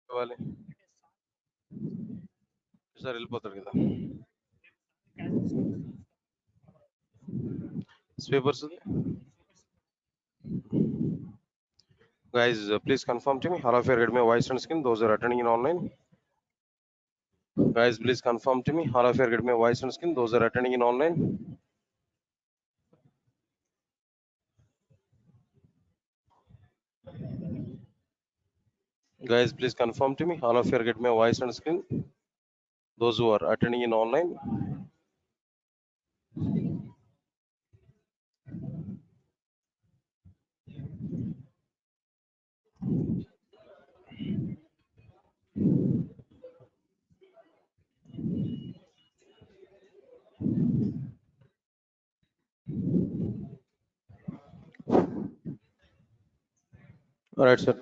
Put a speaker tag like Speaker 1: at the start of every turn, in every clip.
Speaker 1: ఇవ్వాలి సార్ వెళ్ళిపోతాడు కదా sweepers guys please confirm to me all of you are getting my voice and screen those are attending in online guys please confirm to me all of you are getting my voice and screen those are attending in online guys please confirm to me all of you are getting my voice and screen those who are attending in online all right sir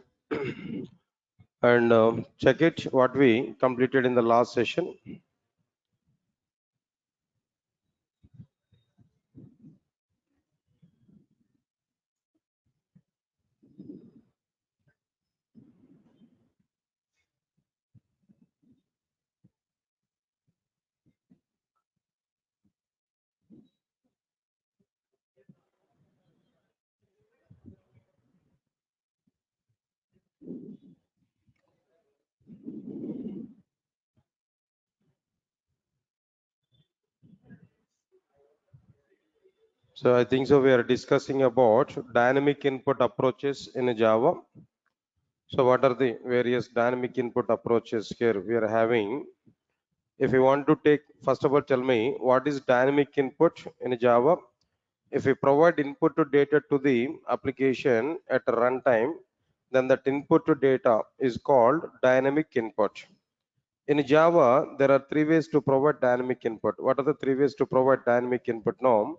Speaker 1: and check it what we completed in the last session. So I think so we are discussing about dynamic input approaches in Java. So what are the various dynamic input approaches here we are having? If you want to take, first of all, tell me what is dynamic input in Java? If we provide input to data to the application at a runtime, then that input to data is called dynamic input. In Java, there are three ways to provide dynamic input. What are the three ways to provide dynamic input now?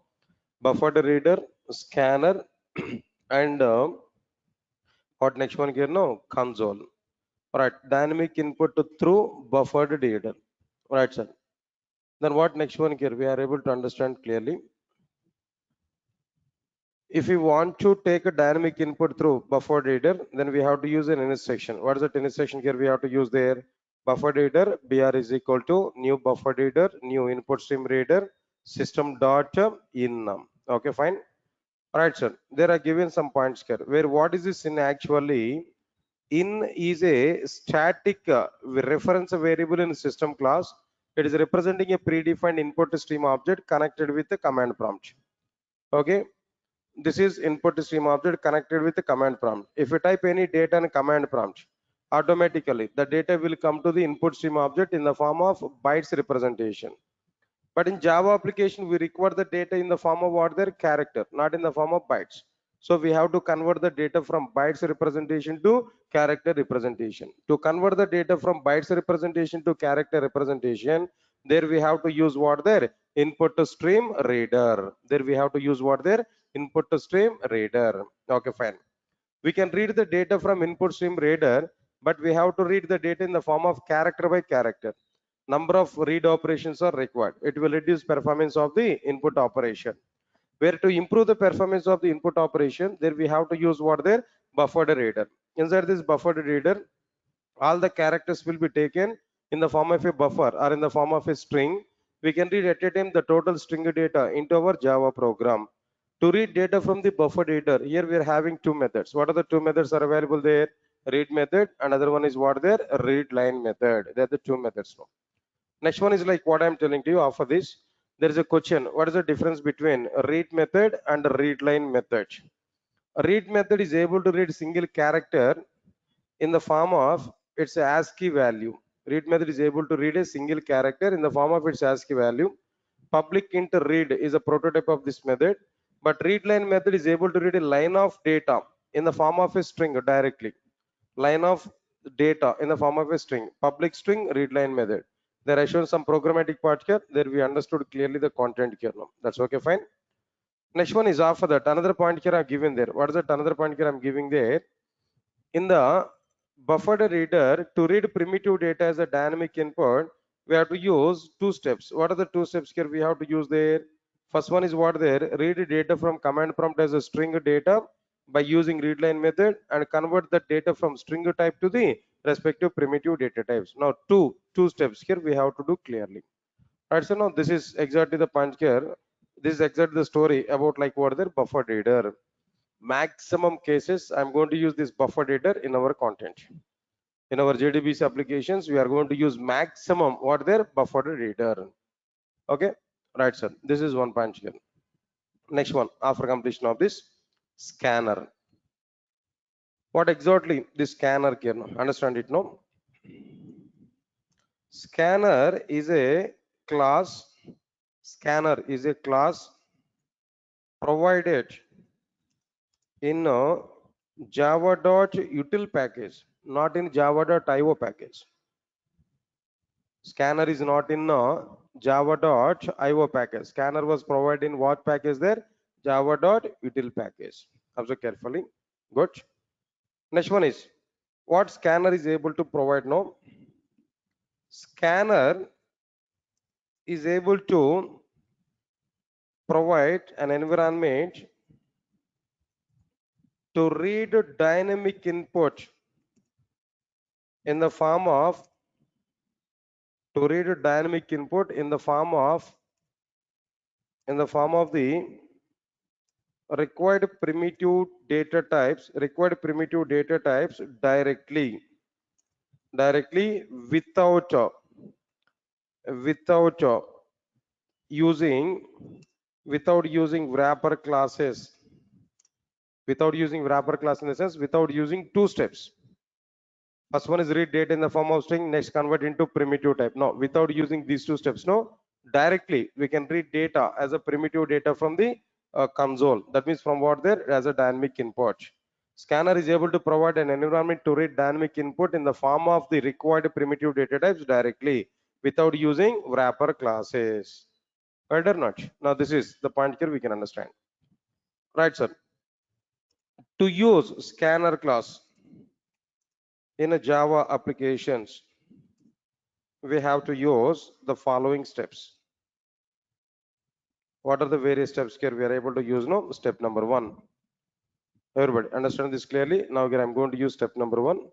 Speaker 1: Buffered reader, scanner, and what next one here? No, console. All right, dynamic input through buffered reader. All right, sir. Then what next one here? We are able to understand clearly. If we want to take a dynamic input through buffered reader, then we have to use an init section. What is that init section here? We have to use there buffered reader. Br is equal to new buffered reader, new input stream reader, system dot in. Okay, fine. All right, sir. There are given some points here. Where what is this in actually? In is a static reference variable in system class. It is representing a predefined input stream object connected with the command prompt. Okay. This is input stream object connected with the command prompt. If you type any data in command prompt, automatically the data will come to the input stream object in the form of bytes representation. But in Java application, we require the data in the form of what their character, not in the form of bytes. So we have to convert the data from bytes representation to character representation. To convert the data from bytes representation to character representation, there we have to use what their input to stream reader. There we have to use what their input to stream reader. Okay, fine. We can read the data from input stream reader, but we have to read the data in the form of character by character. Number of read operations are required. It will reduce performance of the input operation. Where to improve the performance of the input operation, there we have to use what there buffered reader. Inside this buffered reader, all the characters will be taken in the form of a buffer or in the form of a string. We can read at a time the total string data into our Java program. To read data from the buffer reader, here we are having two methods. What are the two methods are available there? Read method, another one is what there? Read line method. They are the two methods now. Next one is like what I'm telling to you. After this, there is a question. What is the difference between a read method and a read line method? A read method is able to read single character in the form of its ASCII value. Read method is able to read a single character in the form of its ASCII value. Public int read is a prototype of this method, but read line method is able to read a line of data in the form of a string directly. Line of data in the form of a string. Public string read line method. There I shown some programmatic part here. There we understood clearly the content here now. That's okay, fine. Next one is after that. Another point here I'm given there. What is that another point here I'm giving there? In the buffered reader, to read primitive data as a dynamic input, we have to use two steps. What are the two steps here we have to use there? First one is what there? Read data from command prompt as a string data by using readline method and convert the data from string type to the respective primitive data types. Now two steps here we have to do clearly. Right, so now this is exactly the punch here. This is exactly the story about like what their buffer header. Maximum cases I'm going to use this buffer header in our content. In our JDBC applications, we are going to use maximum what their buffer header. Okay, right, sir. This is one punch here. Next one, after completion of this scanner. What exactly this scanner here? Understand it, no? Scanner is a class. Scanner is a class provided in a java.util package, not in java.io package. Scanner is not in a java.io package. Scanner was provided in what package there? Java.util package. Observe carefully. Good. Next one is what scanner is able to provide now. Scanner is able to provide an environment to read dynamic input in the form of the required primitive data types directly without using wrapper classes, in the sense without using two steps. First one is read data in the form of string, next convert into primitive type. No, without using these two steps, no, directly we can read data as a primitive data from the console. That means from what there as a dynamic input. Scanner is able to provide an environment to read dynamic input in the form of the required primitive data types directly without using wrapper classes. Right or not? Now this is the point here we can understand. Right, sir. To use scanner class in a Java applications, we have to use the following steps. What are the various steps here we are able to use now? Step number one. Everybody understand this clearly? Now here I'm going to use step number one.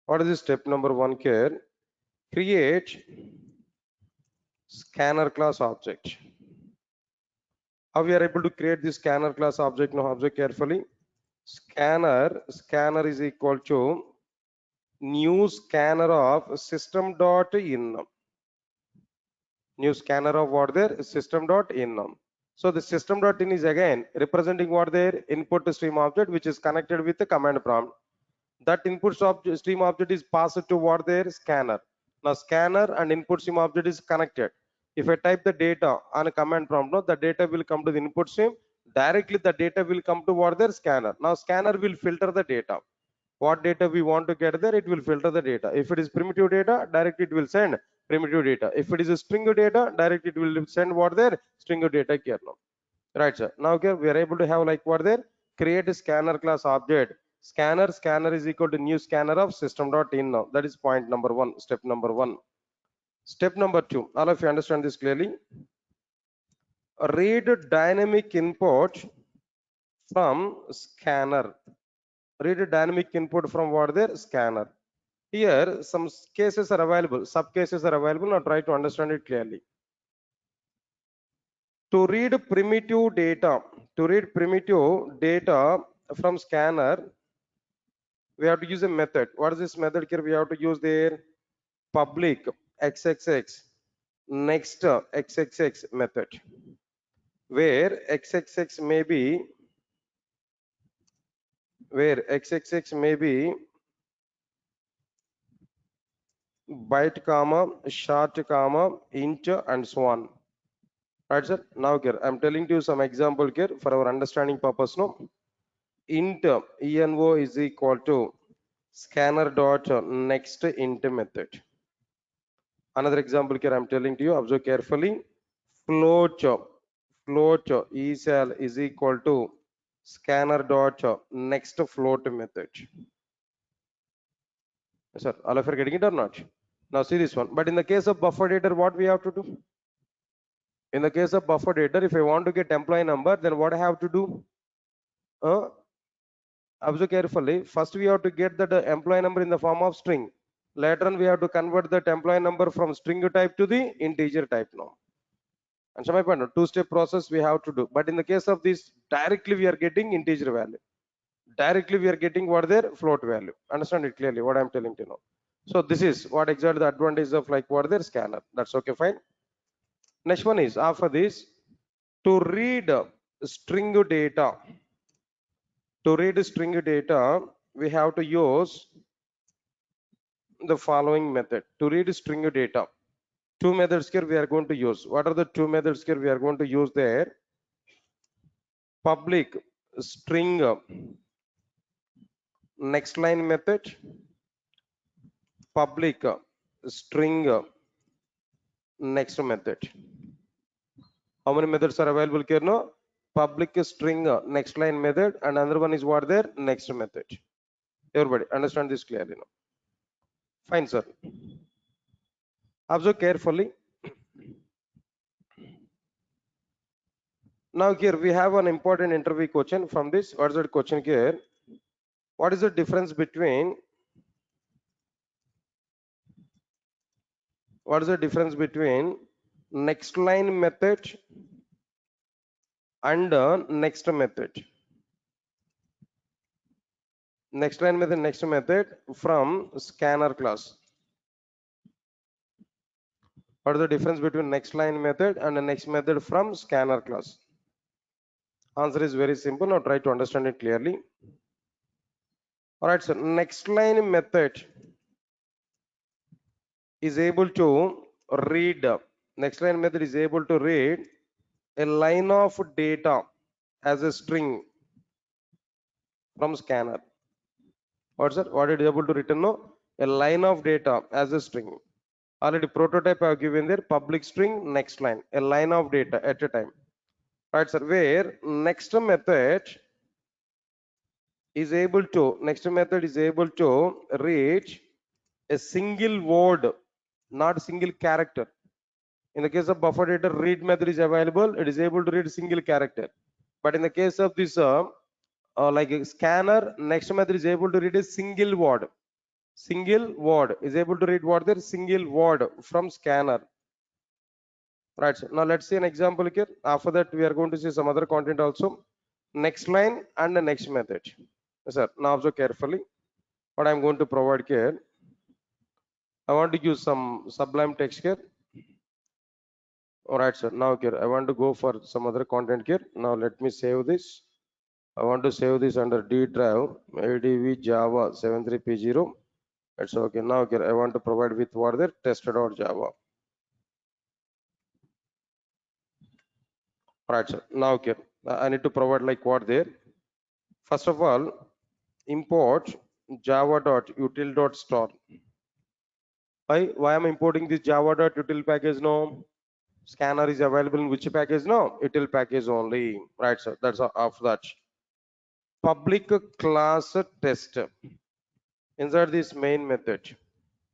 Speaker 1: What is this step number one here? Create scanner class object. How we are able to create this scanner class object? Now observe carefully. Scanner is equal to new scanner of system.in. New scanner of what there? System.in. So the system.in is again representing what their input stream object, which is connected with the command prompt. That input stream object is passed to what their scanner. Now scanner and input stream object is connected. If I type the data on a command prompt, no, the data will come to the input stream. Directly the data will come to what their scanner. Now scanner will filter the data. What data we want to get there, it will filter the data. If it is primitive data, directly it will send primitive data. If it is a string data, directly it will send what there string data here now. Right, sir. Now here we are able to have like what there create a scanner class object. Scanner is equal to new scanner of system.in now. That is point number one, step number one. Step number two, all of you understand this clearly. Read dynamic input from scanner. Read dynamic input from what there scanner. Here some cases are available, sub cases are available. Now try to understand it clearly. To read primitive data from scanner, we have to use a method. What is this method here? We have to use their public xxx next xxx method, where xxx may be byte comma short comma int and so on. Right, sir. Now here I'm telling you some example here for our understanding purpose. No, int envo is equal to scanner dot next int method. Another example here I'm telling to you, observe carefully. Float eval is equal to scanner dot next float method. Yes, sir, all of you are getting it or not? Now see this one. But in the case of buffer data, what we have to do? In the case of buffer data, if I want to get employee number, then what I have to do? Observe carefully. First, we have to get that employee number in the form of string. Later on, we have to convert that employee number from string type to the integer type now. And so my point, two-step process we have to do. But in the case of this, directly we are getting integer value. Directly we are getting what their float value. Understand it clearly what I'm telling you now. So this is what exactly the advantage of like what their scanner. That's okay, fine. Next one is after this, to read string data. To read string data, we have to use the following method. To read string data, two methods here we are going to use. What are the two methods here we are going to use there? Public string next line method, public string next method. How many methods are available here? No, public string next line method, and another one is what there next method. Everybody understand this clearly now? Fine, sir. Observe carefully. Now here we have an important interview question from this. What is the question here? What is the difference between next line method and next method? Next line method, next method from scanner class. What is the difference between next line method and the next method from scanner class? Answer is very simple. Now try to understand it clearly. All right, so next line method is able to read. Next line method is able to read a line of data as a string from scanner. What sir? What it is able to return? No, a line of data as a string. Already prototype I have given there. Public string next line, a line of data at a time. Right, sir. Where next method is able to read a single word, not single character. In the case of buffer data, read method is available. It is able to read single character. But in the case of this like a scanner, next method is able to read a single word. Single word is able to read what there single word from scanner. Right. So now let's see an example here. After that, we are going to see some other content also. Next line and the next method. Yes, sir. Now observe carefully. What I'm going to provide here. I want to use some Sublime text here. All right, sir. Now here I want to go for some other content here. Now let me save this. I want to save this under D drive ADV Java 73P0. That's okay. Now here I want to provide with what there test.java. Right, sir. Now here I need to provide like what there. First of all, import java.util.store. Why am I importing this java.util package? No, scanner is available in which package? No, util package only. Right, sir. That's after that. Public class test. Inside this main method.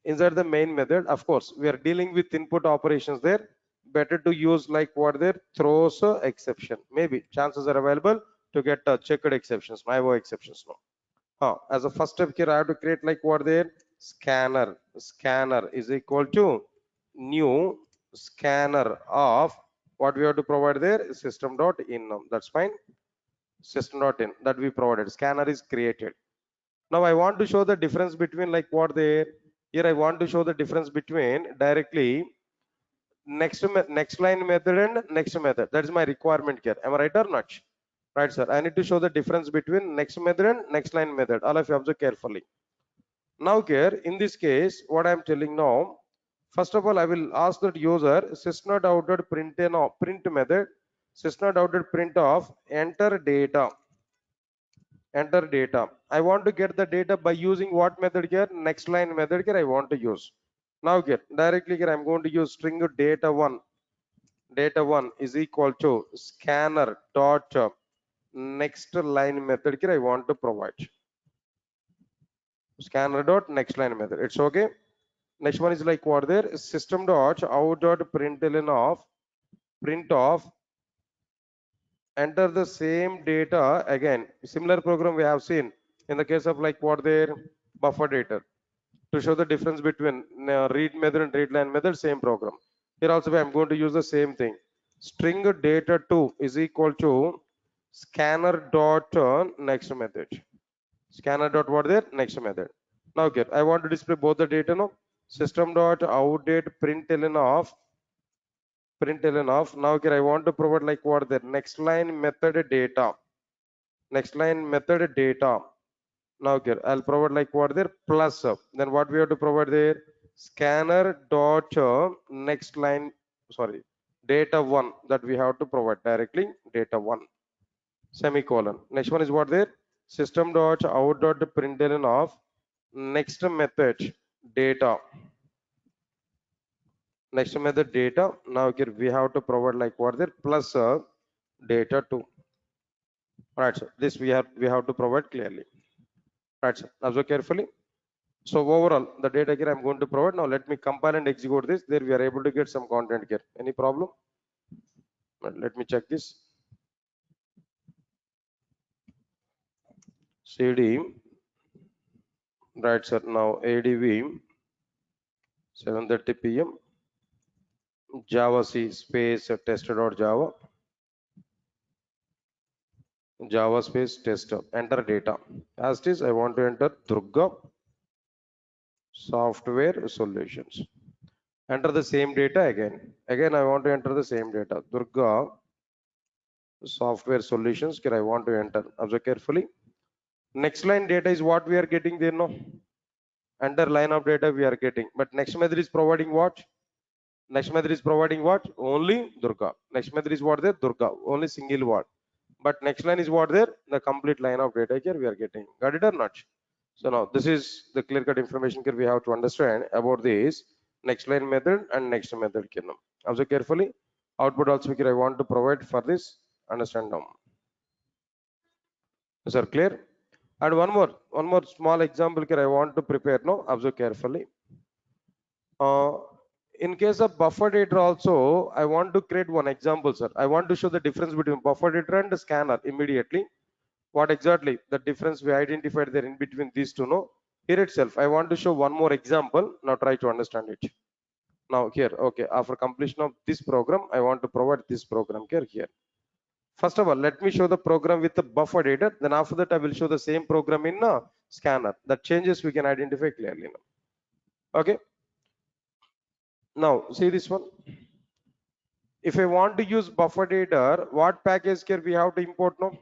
Speaker 1: Inside the main method, of course, we are dealing with input operations there. Better to use like what there throws exception. Maybe chances are available to get checked exceptions, IO exceptions. No. As a first step here, I have to create like what there scanner. Scanner is equal to new scanner of what we have to provide there system.in. That's fine. System.in that we provided. Scanner is created. Now I want to show the difference between like what there. Here I want to show the difference between directly next line method and next method. That is my requirement here. Am I right or not? Right, sir. I need to show the difference between next method and next line method. All of you observe carefully. Now here in this case, what I am telling now, first of all, I will ask that user system.out.print method, system.out.print of enter data. Enter data. I want to get the data by using what method here? Next line method here I want to use. Now here directly here I'm going to use string data1. Data1 is equal to scanner dot next line method here I want to provide. Scanner dot next line method. It's okay. Next one is like what there system dot out dot println of print of enter the same data again. Similar program we have seen. In the case of like what there, buffer data, to show the difference between read method and read line method, same program. Here also I'm going to use the same thing. String data 2 is equal to scanner dot next method. Scanner dot what there, next method. Now here I want to display both the data now. System dot outdate println of now here I want to provide like what there, next line method data. Next line method data. Now here I'll provide like what there, plus then what we have to provide there, scanner dot next line, sorry, data 1, that we have to provide directly, data 1 semicolon. Next one is what there, system dot out dot println of next method data. Next method data. Now here we have to provide like what there, plus data 2. Right, so this we have to provide clearly. Right, so observe carefully. So overall, the data here I'm going to provide. Now let me compile and execute this. There we are able to get some content here. Any problem? Let me check this. CD. Right, sir. Now ADV 7:30 p.m. Java C space test.java. Java space test. Enter data. As it is, I want to enter Durga software solutions. Enter the same data again. Again, I want to enter the same data. Durga software solutions. Here I want to enter. Observe carefully. Next line data is what we are getting there now. Enter line of data we are getting. But next method is providing what? Next method is providing what? Only Durga. Next method is what there? Durga. Only single word. But next line is what there? The complete line of data here we are getting. Got it or not? So now this is the clear cut information here we have to understand about this next line method and next method here now. Observe carefully. Output also here I want to provide for this. Understand now. Is that clear? And one more small example here I want to prepare now. Observe carefully. In case of buffer data also, I want to create one example, sir. I want to show the difference between buffer data and the scanner immediately. What exactly the difference we identified there in between these two? No, here itself, I want to show one more example. Now try to understand it. Now here, okay, after completion of this program, I want to provide this program here. First of all, let me show the program with the buffer data. Then after that, I will show the same program in scanner. The changes we can identify clearly now. Okay. Now see this one. If I want to use buffer data, what package here we have to import now?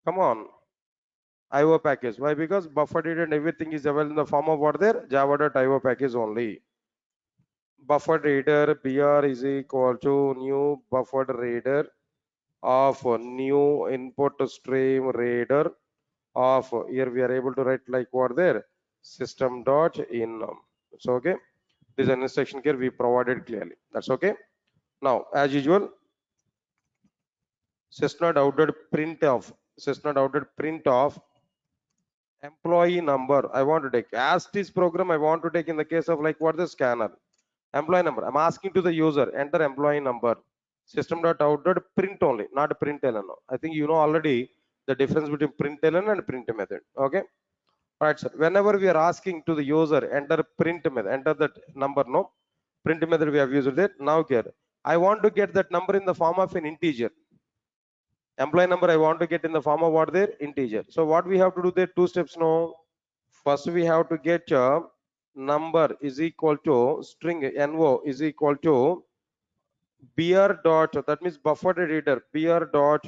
Speaker 1: Come on. IO package. Why? Because buffer data and everything is available in the form of what there? Java.io package only. Buffer reader br is equal to new buffered reader of new input stream reader of, here we are able to write like what there, system dot in. So okay, this is an instruction here we provided clearly. That's okay. Now as usual, system.out.print of employee number. I want to take as this program. I want to take in the case of like what the scanner employee number. I'm asking to the user enter employee number. System.out.print only, not println. I think you know already the difference between println and print method. Okay. All right, sir. Whenever we are asking to the user enter print method, enter that number. No, print method we have used it. Now here I want to get that number in the form of an integer. Employee number I want to get in the form of what there, integer. So what we have to do there, two steps now. First we have to get number is equal to string no is equal to br dot, that means buffered reader br dot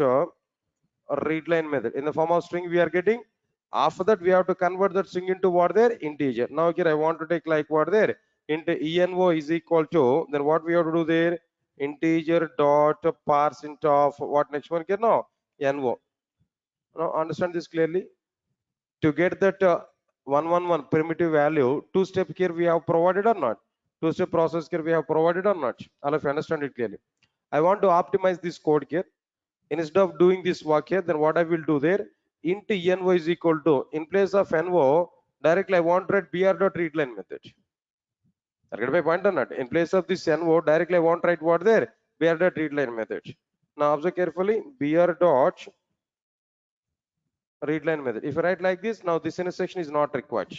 Speaker 1: readline method in the form of string we are getting. After that we have to convert that string into what there, integer. Now here I want to take like what there, into eno is equal to, then what we have to do there, integer dot parse int of what next one here now, no. Now understand this clearly. To get that 111 primitive value, two step here we have provided or not, two step process here we have provided or not. All of you understand it clearly. I want to optimize this code here. Instead of doing this work here, then what I will do there, int no is equal to, in place of no, directly I want to write br.readline method. Get my point or not? In place of this no, directly I want to write what there, br.readline method. Now observe carefully, br dot read line method. If I write like this, now this intersection is not required.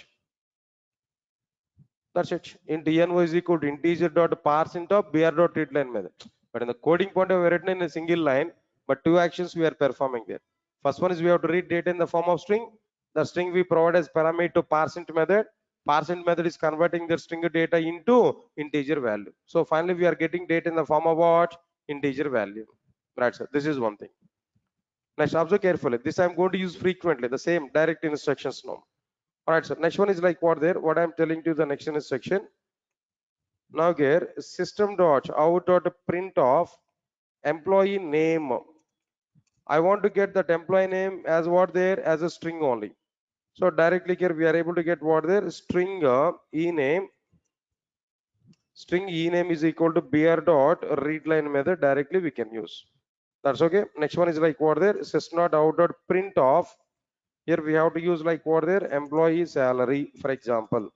Speaker 1: That's it. Int n is equal to integer dot parse int of br dot read line method. But in the coding point, we have written in a single line, but two actions we are performing there. First one is we have to read data in the form of string. The string we provide as parameter to parse int method. Parse int method is converting the string data into integer value. So finally, we are getting data in the form of what? Integer value. Right, sir. This is one thing. Next, observe carefully. This I am going to use frequently. The same direct instructions now. All right, sir. Next one is like what there. What I am telling you the next instruction. Now here system dot out dot print of employee name. I want to get that employee name as what there as a string only. So directly here we are able to get what there string e name. String e name is equal to br dot read line method. Directly we can use. That's okay. Next one is like what there system dot out dot print of. Here we have to use like what there employee salary, for example.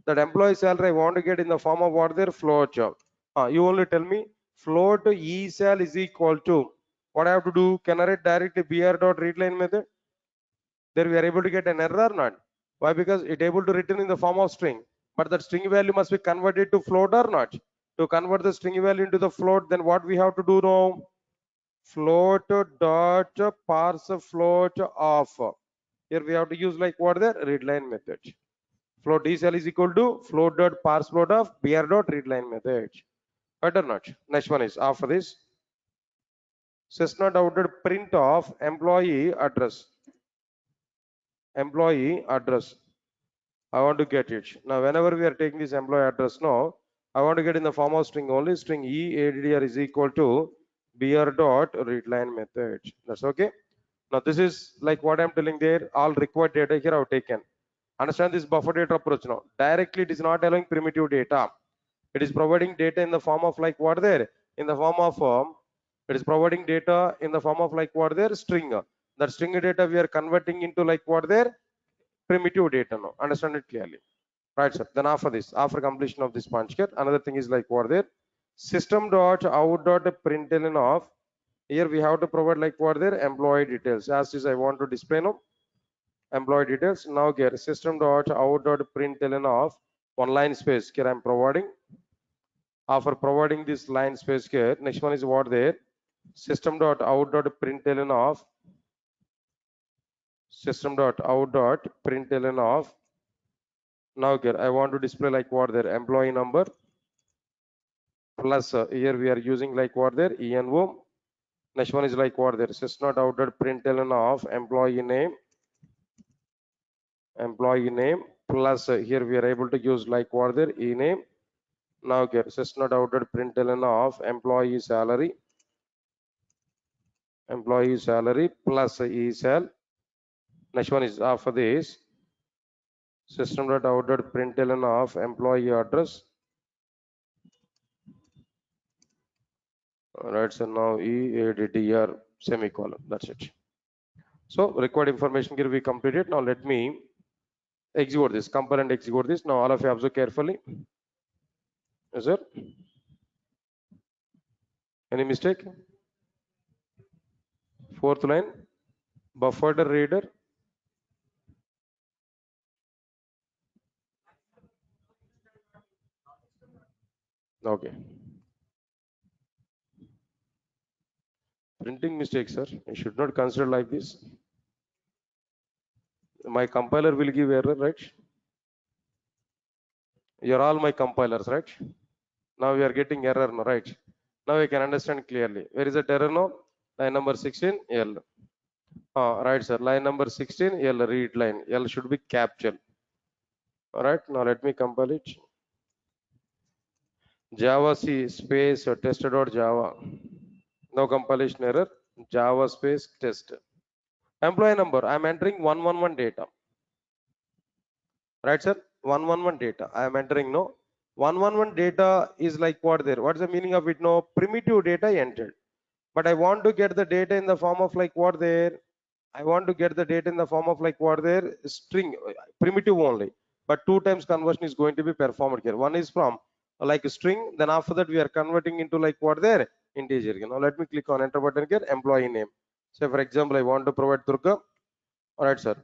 Speaker 1: That employee salary I want to get in the form of what their float job. You only tell me float e sal is equal to what I have to do. Can I write directly br dot read line method? There we are able to get an error or not? Why? Because it able to written in the form of string, but that string value must be converted to float or not. To convert the string value into the float, then what we have to do now? Float dot parse float of. Here we have to use like what the read line method. Float cell is equal to float dot parse float of br dot read line method. Right or not? Next one is after this system dot out print of employee address. Employee address. I want to get it. Now whenever we are taking this employee address now, I want to get in the form of string only. String EADDR is equal to br dot read line method. That's okay. Now this is like what I'm telling there. All required data here I've taken. Understand this buffer data approach now. Directly it is not allowing primitive data. It is providing data in the form of like what there? In the form of it is providing data in the form of like what there? String. That string data we are converting into like what there? Primitive data now. Understand it clearly. Right, sir. Then after this, after completion of this punch get, another thing is like what there? System dot out dot println of. Here we have to provide like what there? Employee details. As is I want to display now. Employee details. Now here system dot out dot println of one line space here I'm providing. After providing this line space here, next one is what there? System dot out dot println of system dot out dot println of. Now here I want to display like what there? Employee number plus here we are using like what there? ENO. Next one is like what there? System dot out dot println of employee name. Employee name plus here we are able to use like what there? E name. Now get system dot out dot println of employee salary. Employee salary plus E sal. Next one is after this system dot out dot println of employee address. All right, so now EADDR semicolon. That's it. So required information here we completed. Now let me execute this, compile and execute this. Now all of you observe carefully. Yes, sir. Any mistake? Fourth line, buffered reader. Okay. Printing mistake, sir. You should not consider like this. My compiler will give error, right? You're all my compilers, right? Now we are getting error, no, right? Now we can understand clearly. Where is the error now? Line number 16, L. Right, sir. Line number 16, L, read line. L should be captured. All right, now let me compile it. Java C space test.java. No compilation error. Java space test. Employee number. I'm entering 111 data. Right, sir? 111 data. I am entering no. 111 data is like what there? What's the meaning of it? No primitive data entered. But I want to get the data in the form of like what there? I want to get the data in the form of like what there? String, primitive only. But two times conversion is going to be performed here. One is from like a string, then after that we are converting into like what there? Integer. You know, let me click on enter button here, employee name. So for example, I want to provide Durga. All right, sir.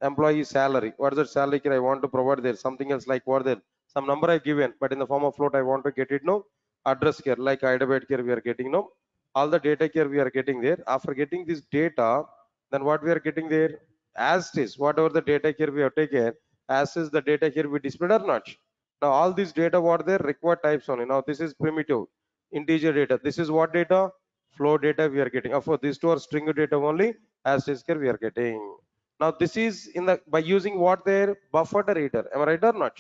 Speaker 1: Employee salary. What is the salary here I want to provide there? Something else like what there? Some number I given, but in the form of float I want to get it no. Address here, like ADV here we are getting no. All the data here we are getting there. After getting this data, then what we are getting there? As is, whatever the data here we have taken, as is the data here we displayed or not. Now all these data what they required types only. Now this is primitive integer data. This is what data? Flow data we are getting. Of course, these two are string data only. As is here we are getting. Now this is in the by using what their buffer reader. Am I right or not?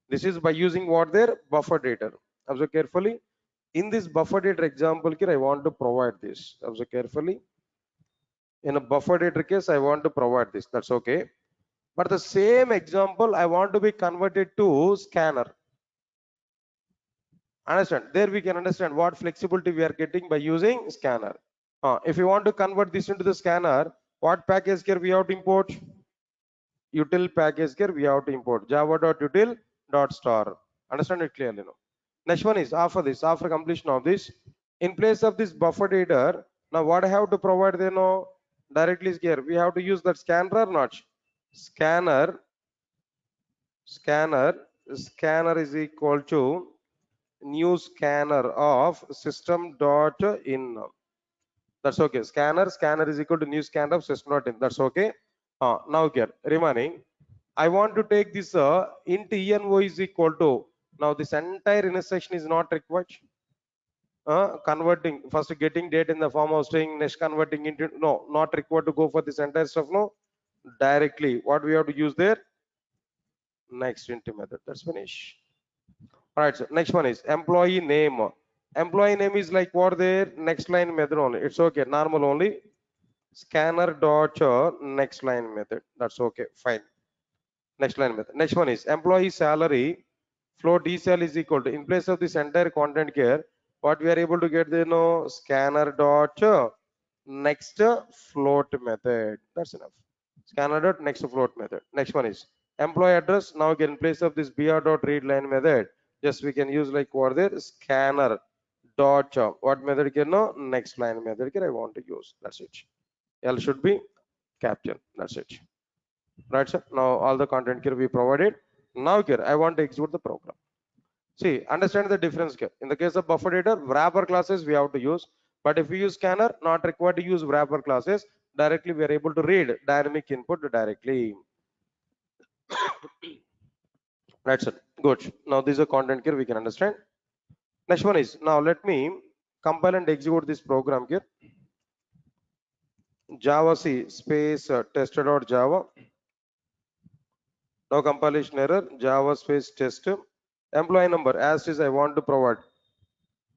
Speaker 1: This is by using what their buffer reader. Observe carefully. In this buffer data example here, I want to provide this. Observe carefully. In a buffer data case, I want to provide this. That's okay. But the same example, I want to be converted to scanner. Understand? There we can understand what flexibility we are getting by using scanner. If you want to convert this into the scanner, what package here we have to import? Util package here we have to import java.util.star. Understand it clearly now. Next one is after this, after completion of this, in place of this buffer header, now what I have to provide there now directly is here. We have to use that scanner or not? Scanner scanner is equal to new scanner of system dot in. That's okay. Scanner is equal to new scanner of system dot in. That's okay. Now here remaining. I want to take this int envo is equal to, now this entire intersection is not required. Converting first getting date in the form of string, next converting into, no, not required to go for this entire stuff. No, directly what we have to use there, next into method. That's finish. All right, so next one is employee name. Employee name is like what there, next line method only. It's okay, normal only. Scanner dot next line method. That's okay, fine. Next line method. Next one is employee salary. Float DCL is equal to, in place of this entire content here, what we are able to get there, no, scanner dot next float method. That's enough. Scanner dot next float method. Next one is employee address. Now again, in place of this br dot read line method, just we can use like what there, scanner dot what method can, no, next line method here I want to use. That's it. L should be capture. That's it. Right, sir. Now all the content here we provided. Now here I want to execute the program. See, understand the difference here. In the case of buffer data, wrapper classes we have to use, but if we use scanner, not required to use wrapper classes. Directly we are able to read dynamic input directly. Right, sir. Good. Now this is a content here we can understand. Next one is, now let me compile and execute this program here. Java C space tester.java. Now compilation error, Java space test. Employee number as is I want to provide.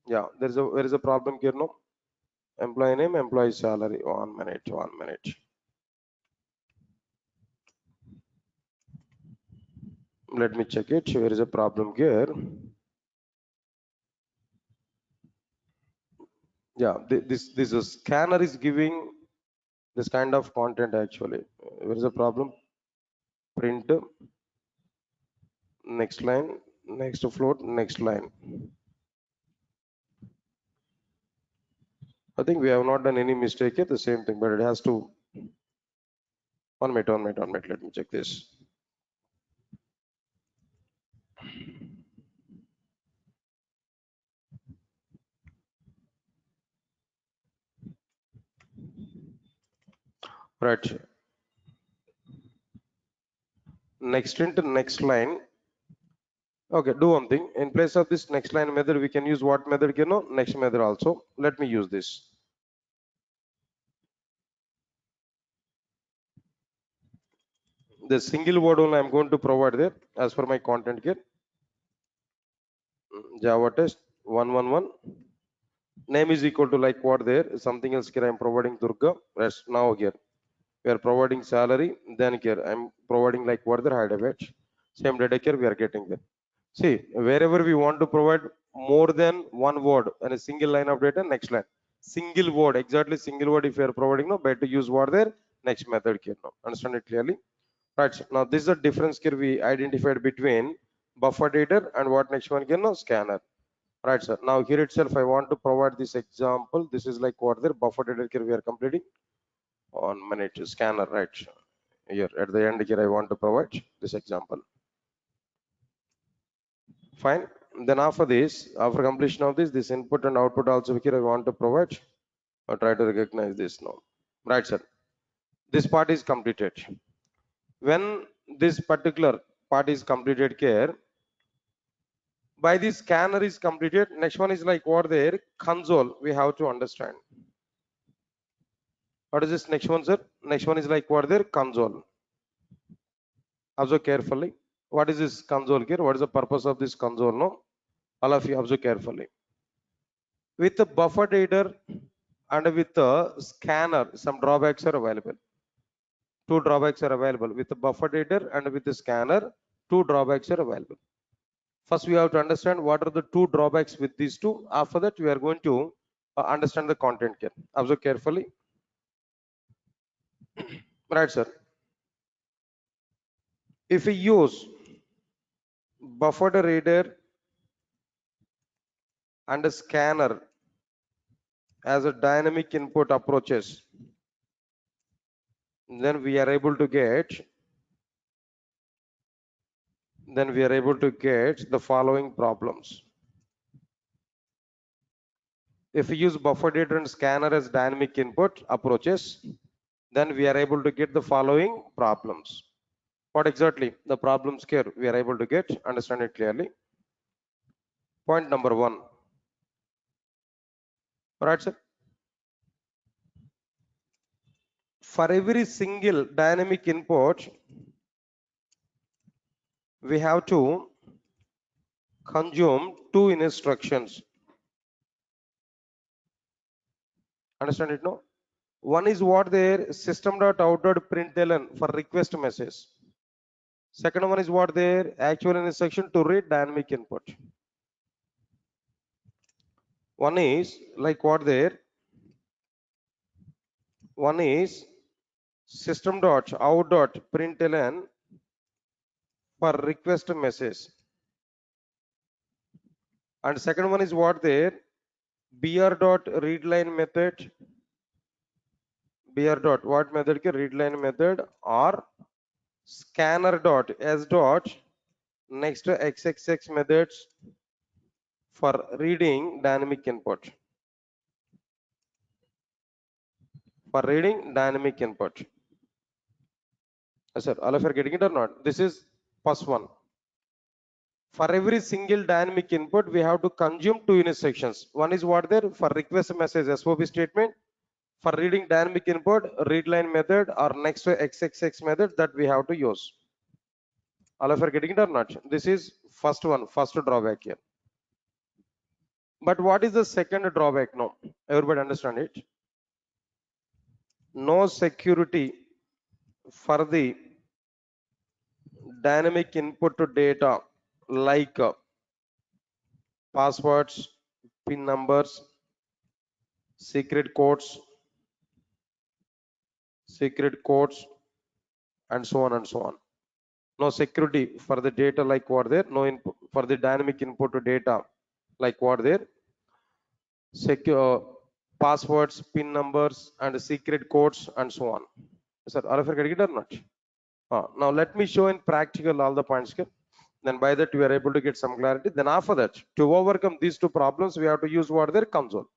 Speaker 1: Yeah, there is a problem here, no? Employee name, employee salary. 1 minute, 1 minute. Let me check it. There is a problem here. Yeah, this scanner is giving this kind of content actually. There is a problem. Print, next line, next float, next line. I think we have not done any mistake here. The same thing, but it has to. 1 minute, 1 minute, 1 minute. Let me check this. Right. Next into next line. Okay, do one thing. In place of this next line method, we can use what method? You know, next method also. Let me use this. The single word only I'm going to provide there as per my content here. Java test 111. Name is equal to like what there. Something else here I'm providing Durga. Rest now here. We are providing salary. Then here I'm providing like what there, hide batch. Same data here we are getting there. See, wherever we want to provide more than one word and a single line of data, next line. Single word, exactly single word if you are providing, no, better use what there, next method here. No, understand it clearly? Right. So now this is the difference here we identified between buffer data and what next one here, no, scanner. Right, sir. Now here itself, I want to provide this example. This is like what there, buffer data here we are completing on minute scanner, right? here at the end here I want to provide this example. Fine. Then after this, after completion of this input and output also here I want to provide or try to recognize this now. Right, sir. This part is completed. When this particular part is completed here, by this scanner is completed, next one is like what there console we have to understand. What is this next one, sir? Next one is like what there console. Observe carefully. What is this console here? What is the purpose of this console? No, all of you observe carefully. With the buffer data and with the scanner, some drawbacks are available. Two drawbacks are available with the buffer data and with the scanner. Two drawbacks are available. First, we have to understand what are the two drawbacks with these two. After that, we are going to understand the content here. Observe carefully. Right, sir. If we use buffered reader and a scanner as a dynamic input approaches, then we are able to get the following problems. If we use buffer data and scanner as dynamic input approaches, then we are able to get the following problems. What exactly the problems here we are able to get? Understand it clearly. Point number one. Right, sir. For every single dynamic input, we have to consume two instructions. Understand it, no? One is what there system.out.println for request message. Second one is what there actual instruction to read dynamic input. One is like what there. One is system.out.println for request message. And second one is what there br.readline method. Br dot what method ke readline method or scanner dot s dot next to xxx methods for reading dynamic input. For reading dynamic input. Sir, all of you are getting it or not? This is first one. For every single dynamic input, we have to consume two instructions. One is what there for request message SOP statement. For reading dynamic input, readline method or next to xxx method that we have to use. All of you are getting it or not? This is first one, first drawback here. But what is the second drawback? No, everybody understand it. No security for the dynamic input to data like passwords, PIN numbers, secret codes, and so on and so on. No security for the data like what there. No input for the dynamic input to data like what there. Secure passwords, PIN numbers, and secret codes, and so on. Sir, are you getting it or not? Now let me show in practical all the points here. Then by that we are able to get some clarity. Then after that, to overcome these two problems, we have to use what there console.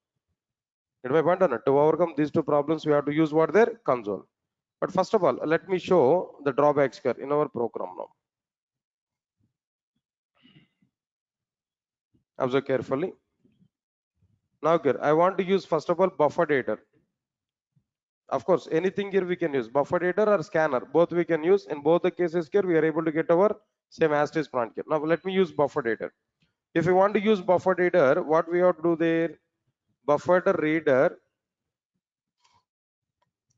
Speaker 1: Get my point or not? To overcome these two problems, we have to use what there console. But first of all, let me show the drawbacks here in our program now. Observe carefully. Now here, I want to use first of all buffer data. Of course, anything here we can use buffer data or scanner. Both we can use. In both the cases here, we are able to get our same as is prompt here. Now let me use buffer data. If we want to use buffer data, what we have to do there? Buffered reader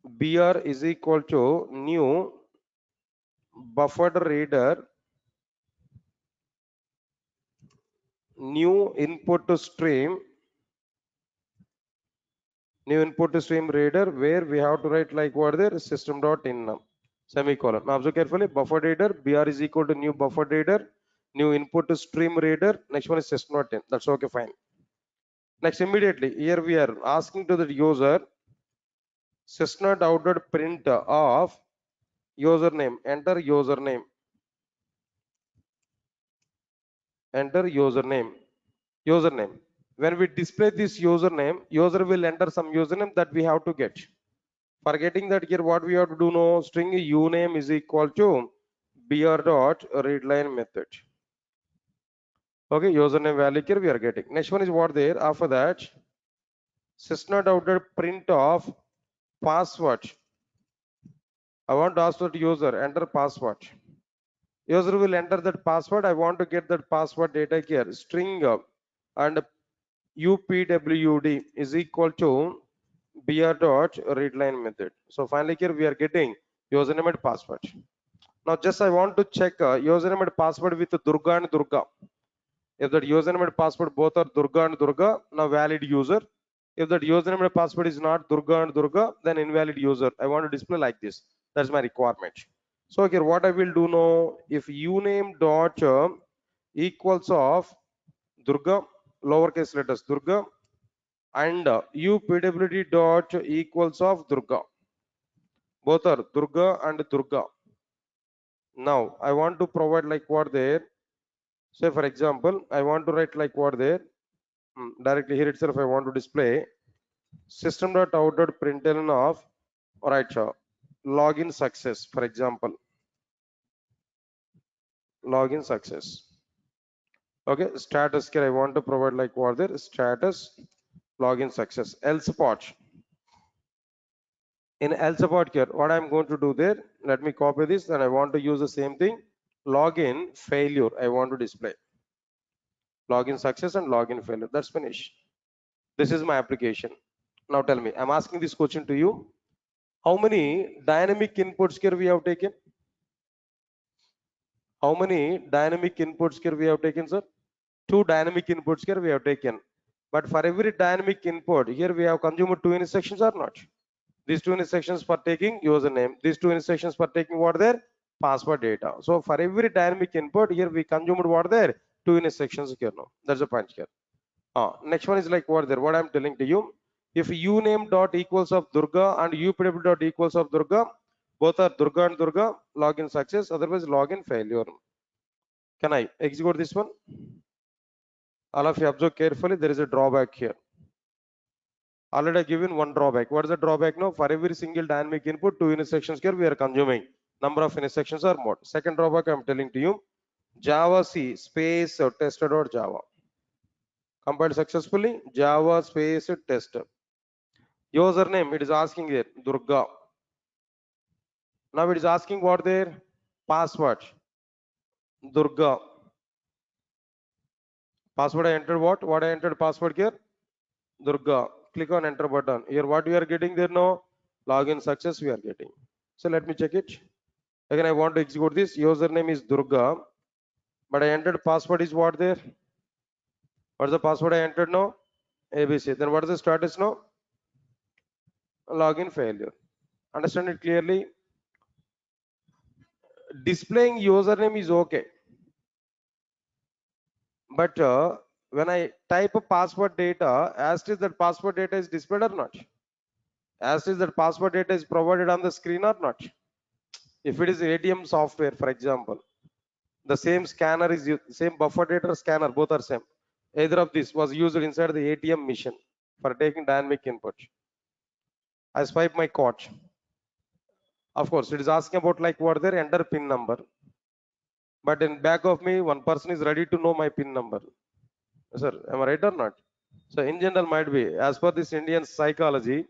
Speaker 1: br is equal to new buffered reader new input to stream reader where we have to write like what there system.in semicolon. Now observe carefully. Buffer reader br is equal to new buffer reader new input to stream reader. Next one is system.in. That's okay, fine. Next, immediately here we are asking to the user system.out.print of username, enter username, enter username, username. When we display this username, user will enter some username that we have to get. Forgetting that here what we have to do now, string uname is equal to br dot readline method. Okay, username value here we are getting. Next one is what there. After that, system out print of password. I want to ask that user enter password. User will enter that password. I want to get that password data here. String and upwd is equal to br dot readline method. So finally here we are getting username and password. Now just I want to check username and password with Durga and Durga. If that username and password both are Durga and Durga, now valid user. If that username and password is not Durga and Durga, then invalid user. I want to display like this. That's my requirement. So here what I will do now, if uname dot equals of Durga, lowercase letters Durga, and upwd dot equals of Durga. Both are Durga and Durga. Now I want to provide like what there. Say for example, I want to write like what there. Directly here itself I want to display system.out.println of right login success, for example, login success. Okay, status here I want to provide like what there, status login success. Else part, in else part here what I'm going to do there, let me copy this and I want to use the same thing, login failure I want to display, login success and login failure. That's finished. This is my application. Now tell me, I'm asking this question to you, how many dynamic inputs here we have taken? How many dynamic inputs here we have taken, sir? Two dynamic inputs here we have taken. But for every dynamic input, here we have consumed two instructions or not? These two instructions for taking username. These two instructions for taking what there? Password data. So for every dynamic input, here we consumed what there? Two instructions here now. That's the point here. Next one is like what there? What I'm telling to you. If uname dot equals of Durga and upw dot equals of Durga, both are Durga and Durga, login success, otherwise login failure. Can I execute this one? All of you observe carefully, there is a drawback here. Already given one drawback. What is the drawback now? For every single dynamic input, two instructions here we are consuming. Number of instructions are more. Second drawback I'm telling to you, Java C space tester.java. Compiled successfully, Java space tester. Username, it is asking here, Durga. Now it is asking what there? Password, Durga. Password I entered what? What I entered password here? Durga. Click on enter button. Here what we are getting there now? Login success we are getting. So let me check it. Again I want to execute this. Username is Durga. But I entered password is what there? What's the password I entered now? ABC. Then what is the status now? Login failure. Understand it clearly? Displaying username is okay. But when I type a password data, as is that password data is displayed or not? As is that password data is provided on the screen or not? If it is ATM software, for example, the same scanner is same buffer data scanner, both are same. Either of this was used inside the ATM machine for taking dynamic input. I swipe my card. Of course, it is asking about like what their enter PIN number. But in back of me, one person is ready to know my PIN number. Sir, am I right or not? So in general, might be as per this Indian psychology,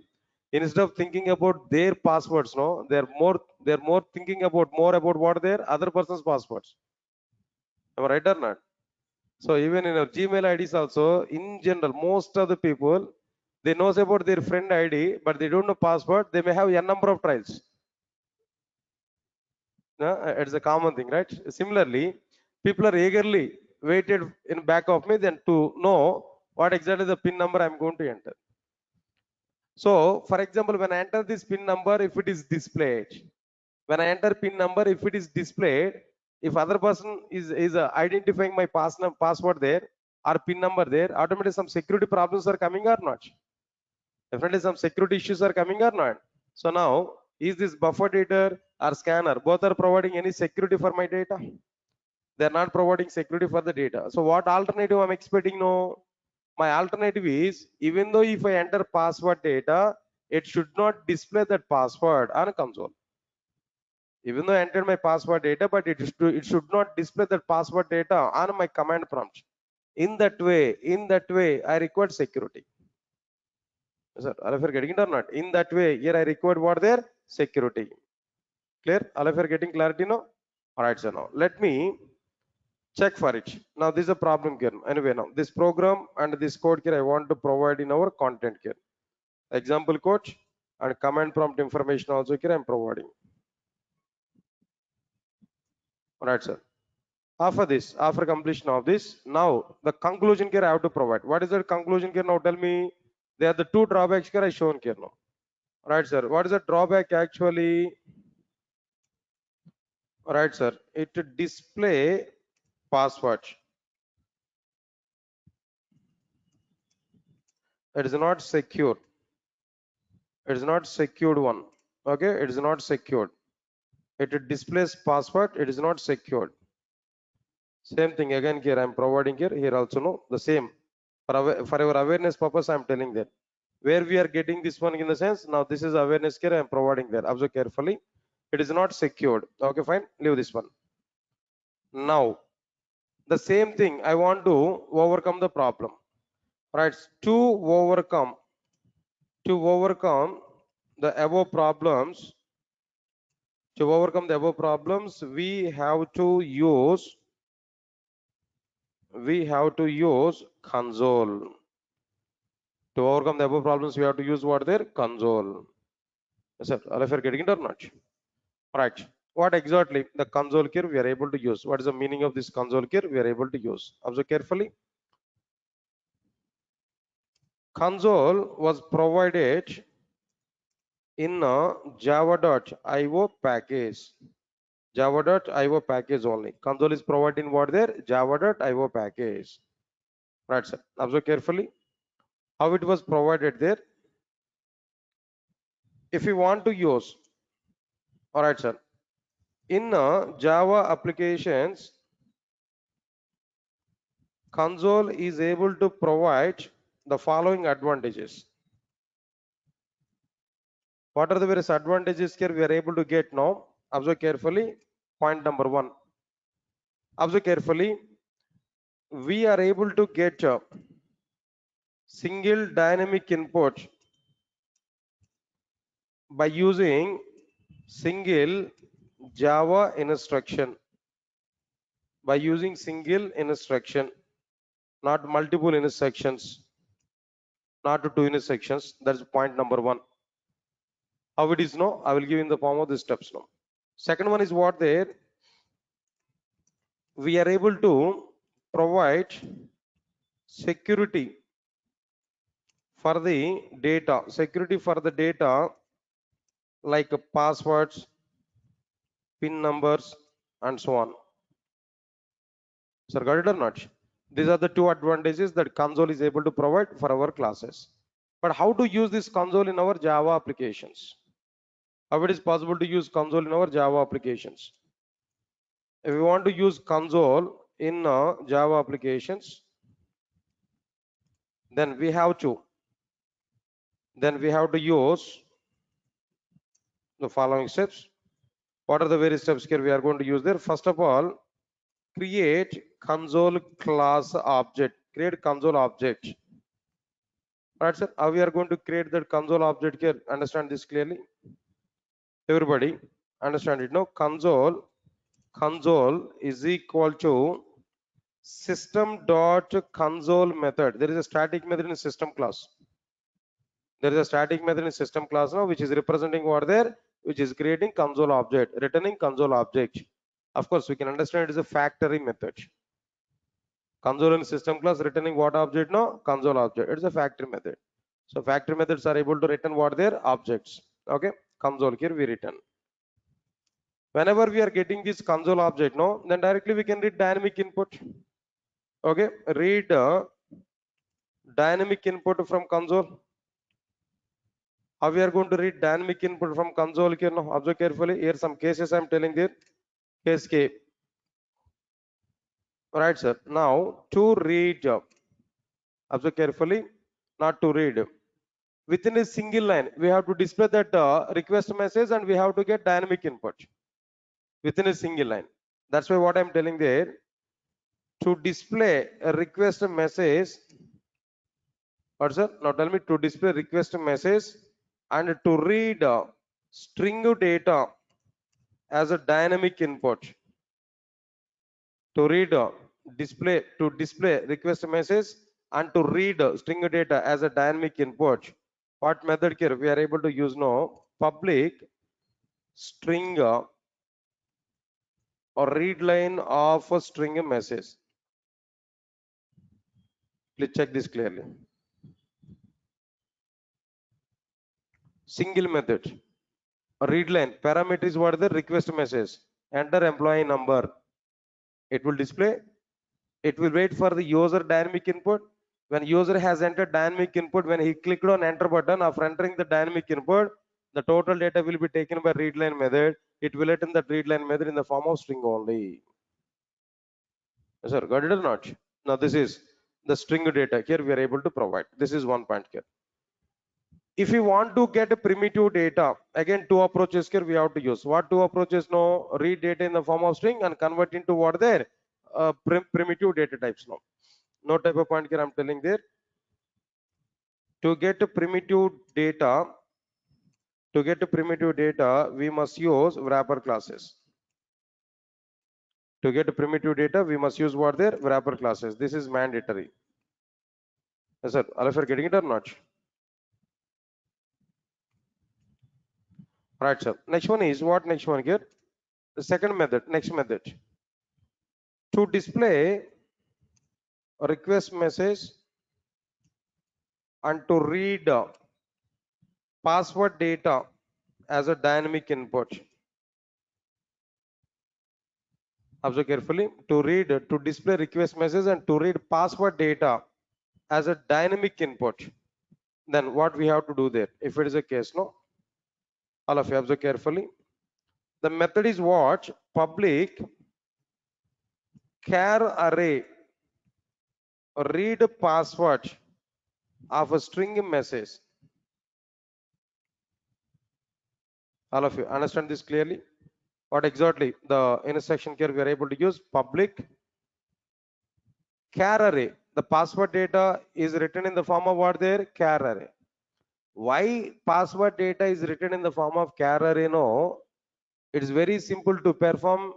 Speaker 1: instead of thinking about their passwords, no, they're more thinking about what their other person's passwords. Am I right or not? So even in our Gmail IDs also, in general, most of the people they knows about their friend ID, but they don't know password. They may have a number of trials. It's a common thing, right? Similarly, people are eagerly waited in back of me then to know what exactly the PIN number I'm going to enter. So, for example, when I enter this PIN number, if it is displayed, when I enter PIN number, if it is displayed, if other person is identifying my password there or PIN number there, automatically some security problems are coming or not? Definitely some security issues are coming or not? So now Is this buffer reader or scanner, both are providing any security for my data? They're not providing security for the data. So what alternative I'm expecting? No, my alternative is, even though if I enter password data, it should not display that password on a console. Even though I entered my password data, but it should not display that password data on my command prompt. In that way, I require security. Sir, all of you are getting it or not? In that way, here I required what there? Security. Clear? All of you are getting clarity now? All right, so now let me check for it. Now this is a problem here. Anyway, now this program and this code here I want to provide in our content here. Example code and command prompt information also here I am providing. All right, sir. After this, after completion of this, now the conclusion here I have to provide. What is the conclusion here now? Tell me. They are the two drawbacks here I shown here now. All right, sir. What is the drawback actually? All right, sir. It display password. It is not secure. It is not secured one. Okay, it is not secured. It displays password. It is not secured. Same thing again here I am providing here also no the same. For your awareness purpose I am telling that where we are getting this one in the sense, now this is awareness here I am providing there. Observe carefully. It is not secured. Okay, fine, leave this one. Now the same thing I want to overcome the problem. Right, to overcome the above problems, we have to use console. To overcome the above problems, we have to use what there? Console. Yes, sir. All of you are getting it or not? Right. What exactly the console here we are able to use? What is the meaning of this console here we are able to use? Observe carefully. Console was provided in a Java.io package. Java.io package only. Console is provided in what there? Java.io package. Right, sir. Observe carefully how it was provided there. If you want to use, all right, sir. In Java applications, console is able to provide the following advantages. What are the various advantages here we are able to get now? Observe carefully. Point number one. Observe carefully. We are able to get a single dynamic input by using single Java instruction. By using single instruction, not multiple instructions, not two instructions. That's point number one. How it is now? I will give in the form of the steps now. Second one is what there? We are able to provide security for the data. Security for the data like passwords, PIN numbers, and so on. Sir, got it or not? These are the two advantages that console is able to provide for our classes. But how to use this console in our Java applications? How it is possible to use console in our Java applications? If we want to use console in Java applications, then we have to use the following steps. What are the various steps here we are going to use there? First of all, create console class object. Create console object. Right, sir? How we are going to create that console object here? Understand this clearly? Everybody understand it? No, console is equal to system.console method. There is a static method in system class. There is a static method in system class now, which is representing what there, which is creating console object, returning console object. Of course, we can understand it is a factory method. Console in system class returning what object? No, console object. It's a factory method. So factory methods are able to return what their objects. Okay, console here we return. Whenever we are getting this console object, no, then directly we can read dynamic input. Okay, read dynamic input from console. How we are going to read dynamic input from console here now? Observe carefully. Here some cases I am telling there. Case K. Right, sir. Now to read, observe carefully, not to read. Within a single line, we have to display that request message and we have to get dynamic input within a single line. That's why what I'm telling there, to display a request message, or sir, now tell me to display request message and to read string data as a dynamic input. To read display request message and to read string data as a dynamic input. What method here we are able to use now? Public string or read line of a string message. Please check this clearly. Single method. Read line parameter is what the request message. Enter employee number. It will display. It will wait for the user dynamic input. When user has entered dynamic input, when he clicked on enter button after entering the dynamic input, the total data will be taken by read line method. It will return that read line method in the form of string only. Yes, sir, got it or not? Now this is the string data here we are able to provide. This is one point here. If you want to get a primitive data, again two approaches here we have to use. What two approaches? No, read data in the form of string and convert into what there primitive data types. No type of point here I'm telling there. To get a primitive data, we must use wrapper classes. To get primitive data, we must use what there wrapper classes. This is mandatory. Yes, sir. All of you are getting it or not? Right, sir. Next one is what? Next one here. The second method. Next method. To display a request message and to read password data as a dynamic input. Observe carefully. To read, to display request message and to read password data as a dynamic input. Then what we have to do there? If it is a case, no. All of you observe carefully. The method is what? Public char array read password of a string message. All of you understand this clearly? What exactly the instruction here we are able to use? Public char array. The password data is written in the form of what there? Char array. Why password data is written in the form of char array? No, it's very simple to perform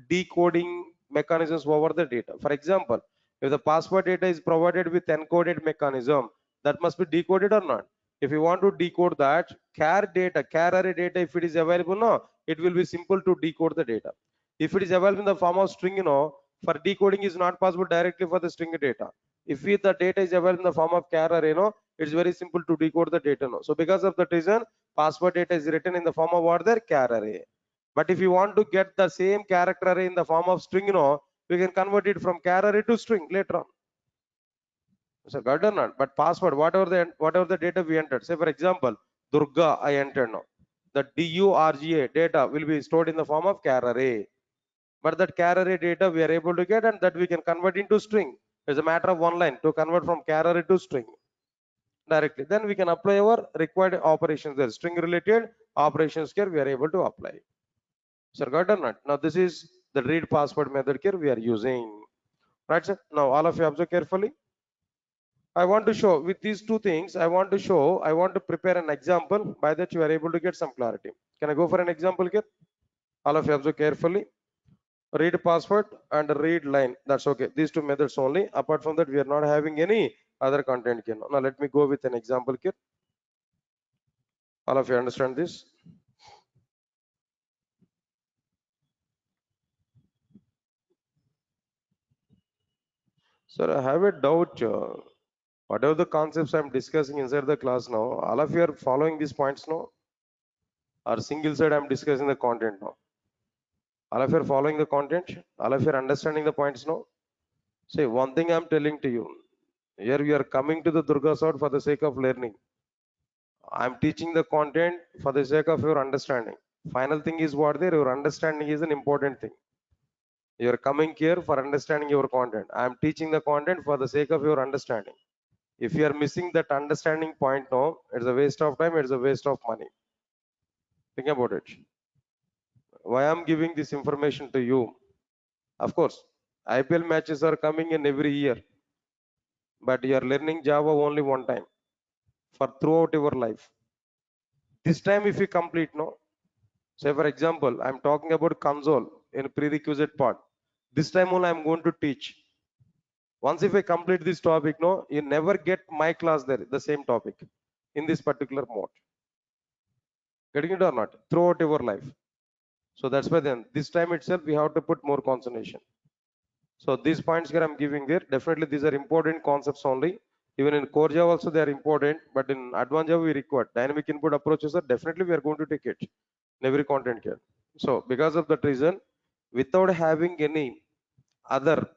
Speaker 1: decoding mechanisms over the data. For example, if the password data is provided with encoded mechanism, that must be decoded or not. If you want to decode that char array data, if it is available, no, it will be simple to decode the data. If it is available in the form of string, for decoding is not possible directly for the string data. If the data is available in the form of char array, it's very simple to decode the data. So because of that reason, password data is written in the form of what there? Char array. But if you want to get the same character array in the form of string, we can convert it from char array to string later on. So got or not? But password, whatever the data we entered, say for example, Durga I entered now. The DURGA data will be stored in the form of char array. But that char array data we are able to get and that we can convert into string. It's a matter of one line to convert from char array to string directly. Then we can apply our required operations there. String related operations here we are able to apply. Sir, got or not? Now this is the read password method here we are using. Right, sir? Now all of you observe carefully. I want to show with these two things, I want to prepare an example by that you are able to get some clarity. Can I go for an example here? All of you observe carefully. Read password and read line. That's okay. These two methods only. Apart from that, we are not having any other content here. Now let me go with an example here. All of you understand this? Sir, I have a doubt. Whatever the concepts I'm discussing inside the class now, all of you are following these points now? Or single side I'm discussing the content now? All of you are following the content? All of you are understanding the points now? Say, one thing I'm telling to you. Here we are coming to the Durgasoft for the sake of learning. I'm teaching the content for the sake of your understanding. Final thing is what there, your understanding is an important thing. You're coming here for understanding your content. I'm teaching the content for the sake of your understanding. If you are missing that understanding point now, it's a waste of time, it's a waste of money. Think about it. Why I'm giving this information to you? Of course, IPL matches are coming in every year, but you are learning Java only one time for throughout your life. This time, if you complete, no. Say for example, I'm talking about console in prerequisite part. This time only I'm going to teach. Once if I complete this topic, no, you never get my class there, the same topic in this particular mode. Getting it or not? Throughout your life. So that's why then this time itself we have to put more concentration. So these points here I'm giving there. Definitely these are important concepts only. Even in core Java also they are important, but in advanced Java we require dynamic input approaches are definitely we are going to take it in every content here. So because of that reason, without having any other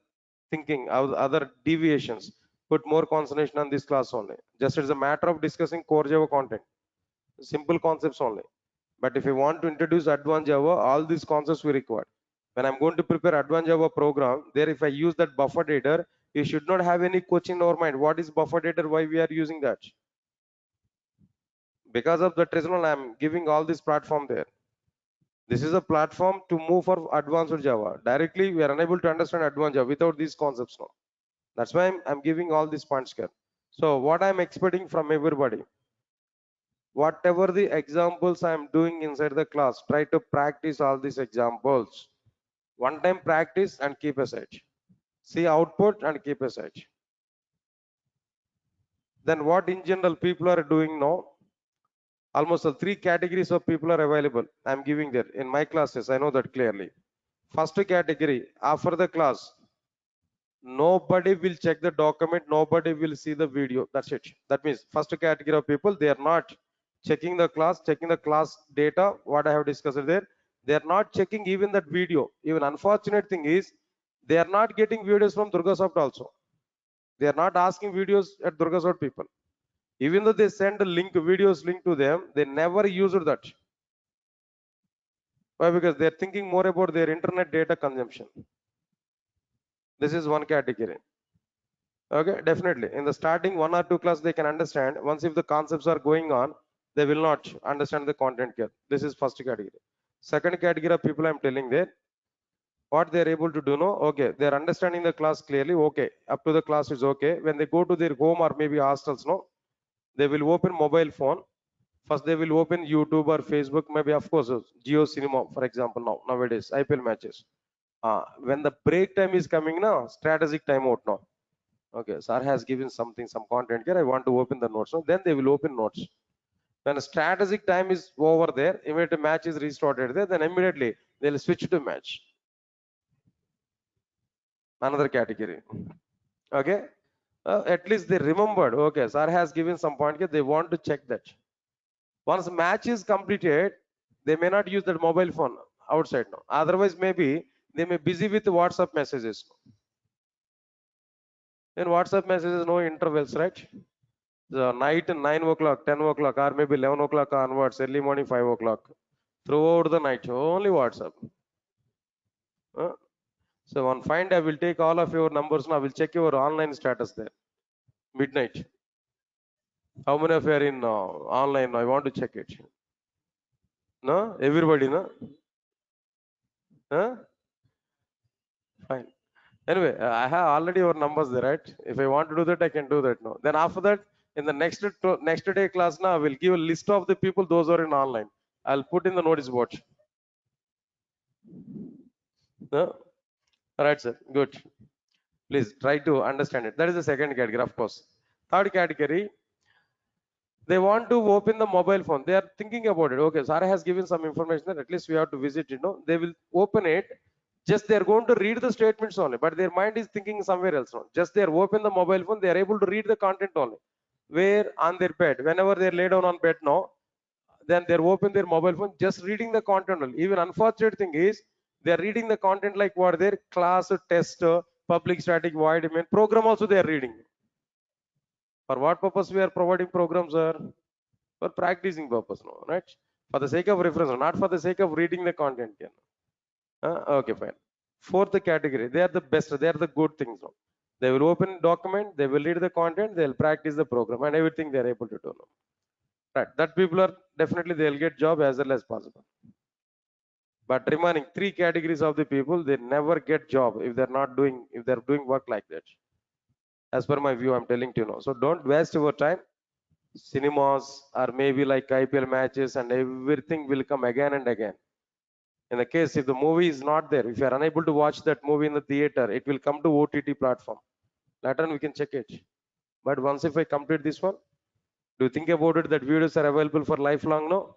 Speaker 1: thinking, other deviations, put more concentration on this class only. Just as a matter of discussing core Java content, simple concepts only. But if you want to introduce advanced Java, all these concepts we require. When I'm going to prepare advanced Java program, there if I use that buffer data, you should not have any question in our mind. What is buffer data? Why we are using that? Because of that reason, I'm giving all this platform there. This is a platform to move for advanced Java. Directly, we are unable to understand advanced Java without these concepts now. That's why I'm giving all these points here. So what I'm expecting from everybody, whatever the examples I'm doing inside the class, try to practice all these examples. One time practice and keep aside. See output and keep aside. Then what in general people are doing now, almost three categories of people are available. I'm giving there in my classes. I know that clearly. First category, after the class, nobody will check the document, nobody will see the video. That's it. That means first category of people, they are not checking the class data, what I have discussed there. They are not checking even that video. Even unfortunate thing is, they are not getting videos from Durgasoft also. They are not asking videos at Durgasoft people. Even though they send a link, videos link to them, they never use that. Why? Because they are thinking more about their internet data consumption. This is one category. Okay, definitely. In the starting 1 or 2 class, they can understand. Once if the concepts are going on, they will not understand the content here. This is first category. Second category of people I'm telling there, what they're able to do now, okay, they're understanding the class clearly, okay, up to the class is okay. When they go to their home or maybe hostels, no, they will open mobile phone. First, they will open YouTube or Facebook, maybe of course, Geo Cinema, for example, nowadays, IPL matches. When the break time is coming now, strategic time out now. Okay, sir has given something, some content here. I want to open the notes. So then they will open notes. When strategic time is over there, immediately match is restarted there, then immediately they'll switch to match. Another category. Okay. At least they remembered. Okay, sir has given some point here. They want to check that. Once match is completed, they may not use that mobile phone outside now. Otherwise, maybe they may busy with WhatsApp messages. In WhatsApp messages, no intervals, right? The night 9 o'clock, 10 o'clock, or maybe 11 o'clock onwards, early morning 5 o'clock. Throughout the night, only WhatsApp. So on find, I will take all of your numbers now. I will check your online status there. Midnight. How many of you are in online? I want to check it. No? Everybody, no? Huh? Fine. Anyway, I have already your numbers there, right? If I want to do that, I can do that now. Then after that, in the next day class now, I will give a list of the people those who are in online. I'll put in the notice board. No? All right, sir. Good. Please try to understand it. That is the second category, of course. Third category, they want to open the mobile phone. They are thinking about it. Okay, Sarah has given some information that at least we have to visit, they will open it. Just they are going to read the statements only, but their mind is thinking somewhere else. No? Just they are open the mobile phone, they are able to read the content only. Where on their bed, whenever they lay down on bed now, then they're open their mobile phone, just reading the content only. Even unfortunate thing is, they're reading the content like what their class, test, public static void main program also they are reading. For what purpose we are providing programs, sir? for practicing purpose, no, right? For the sake of reference, not for the sake of reading the content. Okay, fine. Fourth category, they are the best, they are the good things. No? They will open document, they will read the content, they will practice the program, and everything they are able to do. No? Right, that people are definitely they'll get job as early as possible. But remaining three categories of the people, they never get job if they're not doing, if they're doing work like that. As per my view, I'm telling you now. So don't waste your time. Cinemas or maybe like IPL matches and everything will come again and again. In the case if the movie is not there, if you are unable to watch that movie in the theater, it will come to OTT platform. Later on we can check it. But once if I complete this one, do you think about it that videos are available for lifelong? No.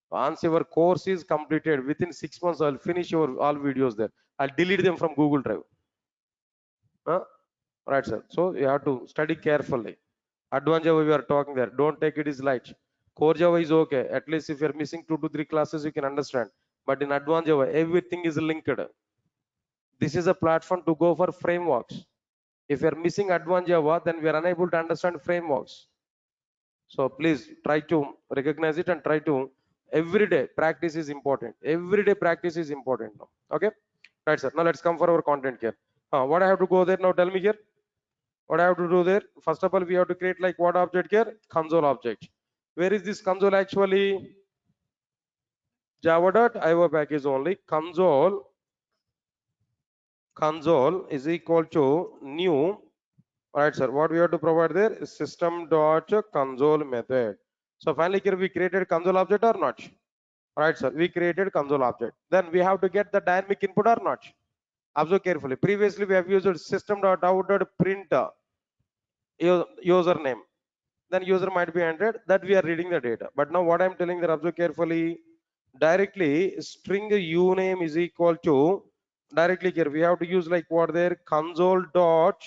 Speaker 1: Once your course is completed, within 6 months, I'll finish your all videos there. I'll delete them from Google Drive. Right, sir. So you have to study carefully. Advanced Java we are talking there. Don't take it as light. Core Java is okay. At least if you're missing 2 to 3 classes, you can understand. But in Advanced Java, everything is linked. This is a platform to go for frameworks. If you're missing Advanced Java, then we are unable to understand frameworks. So please try to recognize it and try to everyday practice is important. Everyday practice is important. Okay, right, sir. Now let's come for our content here. What I have to go there now? Tell me here. What I have to do there? First of all, we have to create like what object here? Console object. Where is this console actually? Java.io package only. Console is equal to new. Alright, sir. What we have to provide there? System.console method. So finally here we created console object or not? Alright, sir. We created console object. Then we have to get the dynamic input or not? Observe carefully. Previously we have used system.out.print username. Then user might be entered that we are reading the data. But now what I'm telling that observe carefully. Directly string uname is equal to directly here we have to use like what there console dot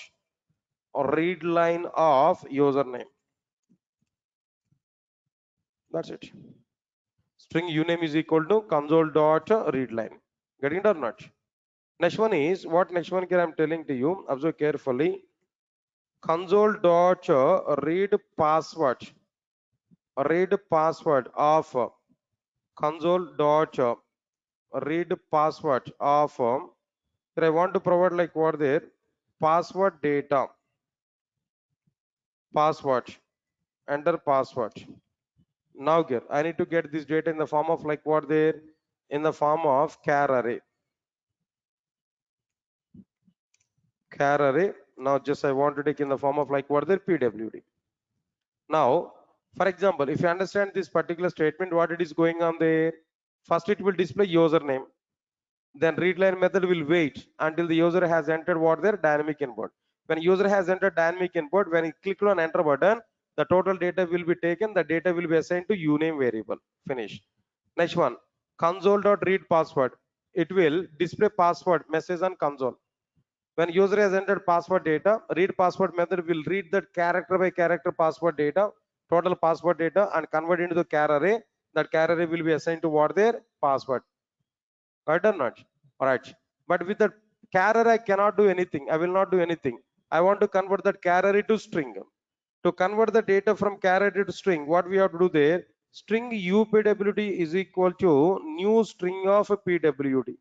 Speaker 1: read line of username. That's it. String uname is equal to console dot read line. Getting it or not? Next one is what next one here I'm telling to you. Observe carefully. Console dot read password of console dot read password of I want to provide like what there password data password enter password. Now here I need to get this data in the form of like what there in the form of char array. Now just I want to take in the form of like what there pwd. Now for example if you understand this particular statement what it is going on there, first it will display username, then readline method will wait until the user has entered what their dynamic input. When user has entered dynamic input, when he clicked on enter button, the total data will be taken, the data will be assigned to uname variable. Finish. Next one, console.read password. It will display password message on console. When user has entered password data, read password method will read that character by character password data, total password data, and convert into the char array. That char array will be assigned to what their password. Right or not? All right. But with the char array, I cannot do anything. I will not do anything. I want to convert that char array to string. To convert the data from char array to string, what we have to do there? String upwd is equal to new string of pwd.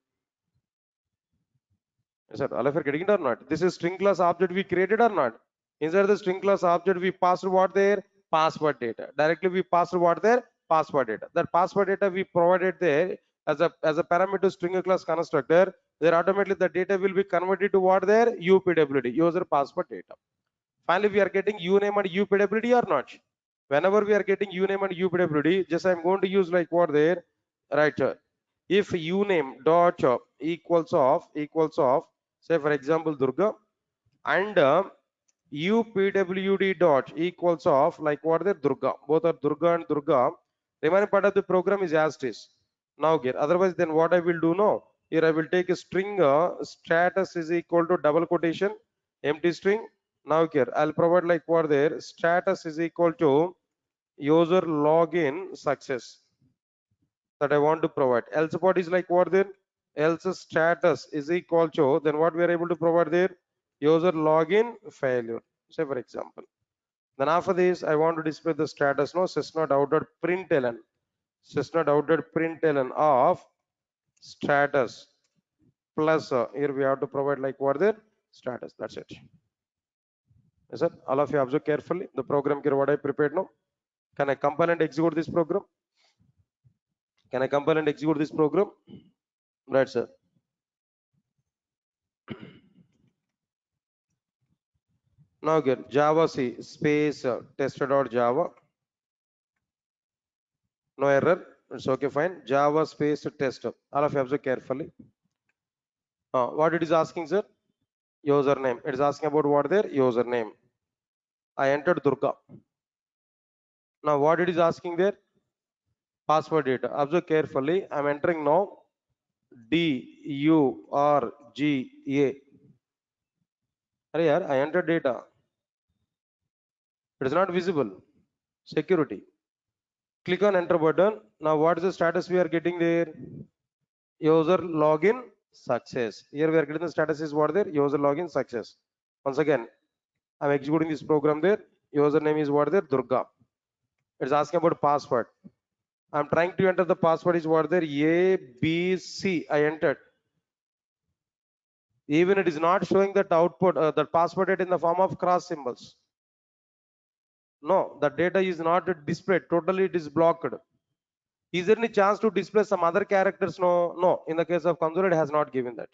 Speaker 1: Sir, all of you are getting it or not? This is string class object we created or not? Inside the string class object, we passed what there? Password data. Directly we passed what there? Password data. That password data we provided there as a parameter string class constructor. There automatically the data will be converted to what there? upwd, user password data. Finally, we are getting uname and upwd or not? Whenever we are getting uname and upwd, just I'm going to use like what there? Right. If uname dot equals of say for example Durga and upwd dot equals of like what there Durga, both are Durga and Durga, remaining part of the program is as it is. Now here otherwise then what I will do now, here I will take a string status is equal to double quotation empty string. Now here I'll provide like what there status is equal to user login success that I want to provide. Else what is like what then? Else status is equal to then what we are able to provide there? User login failure. Say for example. Then after this, I want to display the status. No, system.out.println. System.out.println of status plus here we have to provide like what there status. That's it. Is it? All of you observe carefully the program here what I prepared now. Can I compile and execute this program? Can I compile and execute this program? Right, sir. Now get Java C space tester.java. No error. It's okay, fine. Java space tester. All of you observe carefully. What it is asking, sir? Username. It is asking about what there? Username. I entered Durga. Now what it is asking there? Password data. Observe carefully. I'm entering now DURGA. I entered data. It is not visible. Security. Click on enter button. Now what is the status we are getting there? User login success. Here we are getting the status is what there? User login success. Once again, I'm executing this program there. Username is what there? Durga. It's asking about password. I'm trying to enter the password is what there? ABC. I entered. Even it is not showing that output, that password data in the form of cross symbols. No, the data is not displayed. Totally it is blocked. Is there any chance to display some other characters? No, no. In the case of console, it has not given that.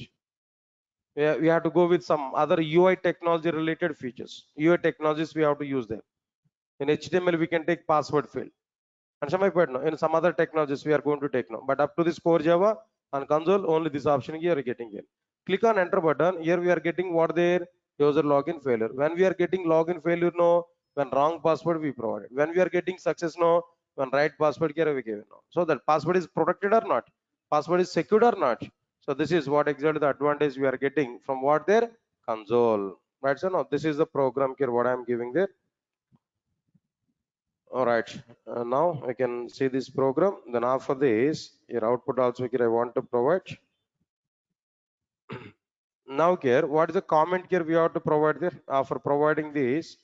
Speaker 1: We have to go with some other UI technology related features. UI technologies we have to use them. In HTML, we can take password field. And in some other technologies we are going to take now. But up to this core Java and console, only this option here are getting here. Click on enter button. Here we are getting what there? User login failure. When we are getting login failure, no. When wrong password we provided. When we are getting success, no. When right password here we give no. So that password is protected or not? Password is secured or not? So this is what exactly the advantage we are getting from what there? Console. Right, so now this is the program here what I am giving there. All right, now I can see this program. Then after this, your output also here I want to provide. Now here, what is the comment here we have to provide there? After providing this,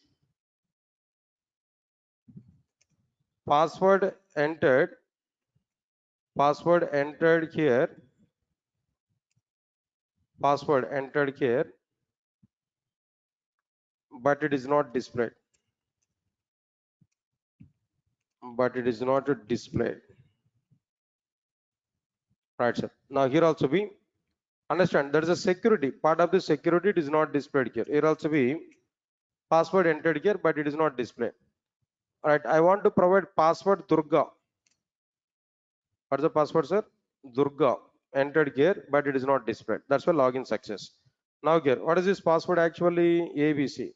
Speaker 1: password entered here, password entered here, but it is not displayed. But it is not displayed. Right, sir. Now here also be understand there is a security part of the security. It is not displayed here. Here also be password entered here, but it is not displayed. All right, I want to provide password Durga. What's the password, sir? Durga entered here, but it is not displayed. That's why login success. Now here, what is this password actually? ABC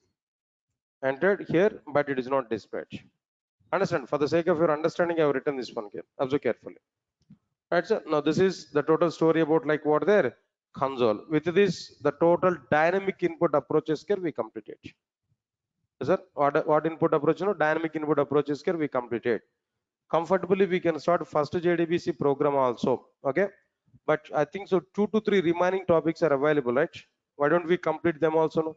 Speaker 1: entered here, but it is not displayed. Understand? For the sake of your understanding, I have written this one here. Observe carefully. Right, sir. Now this is the total story about like what there console. With this, the total dynamic input approaches here we completed. Sir, what input approach? No, dynamic input approaches here we completed. Comfortably we can start first JDBC program also. Okay, but I think so 2 to 3 remaining topics are available, right? Why don't we complete them also? No?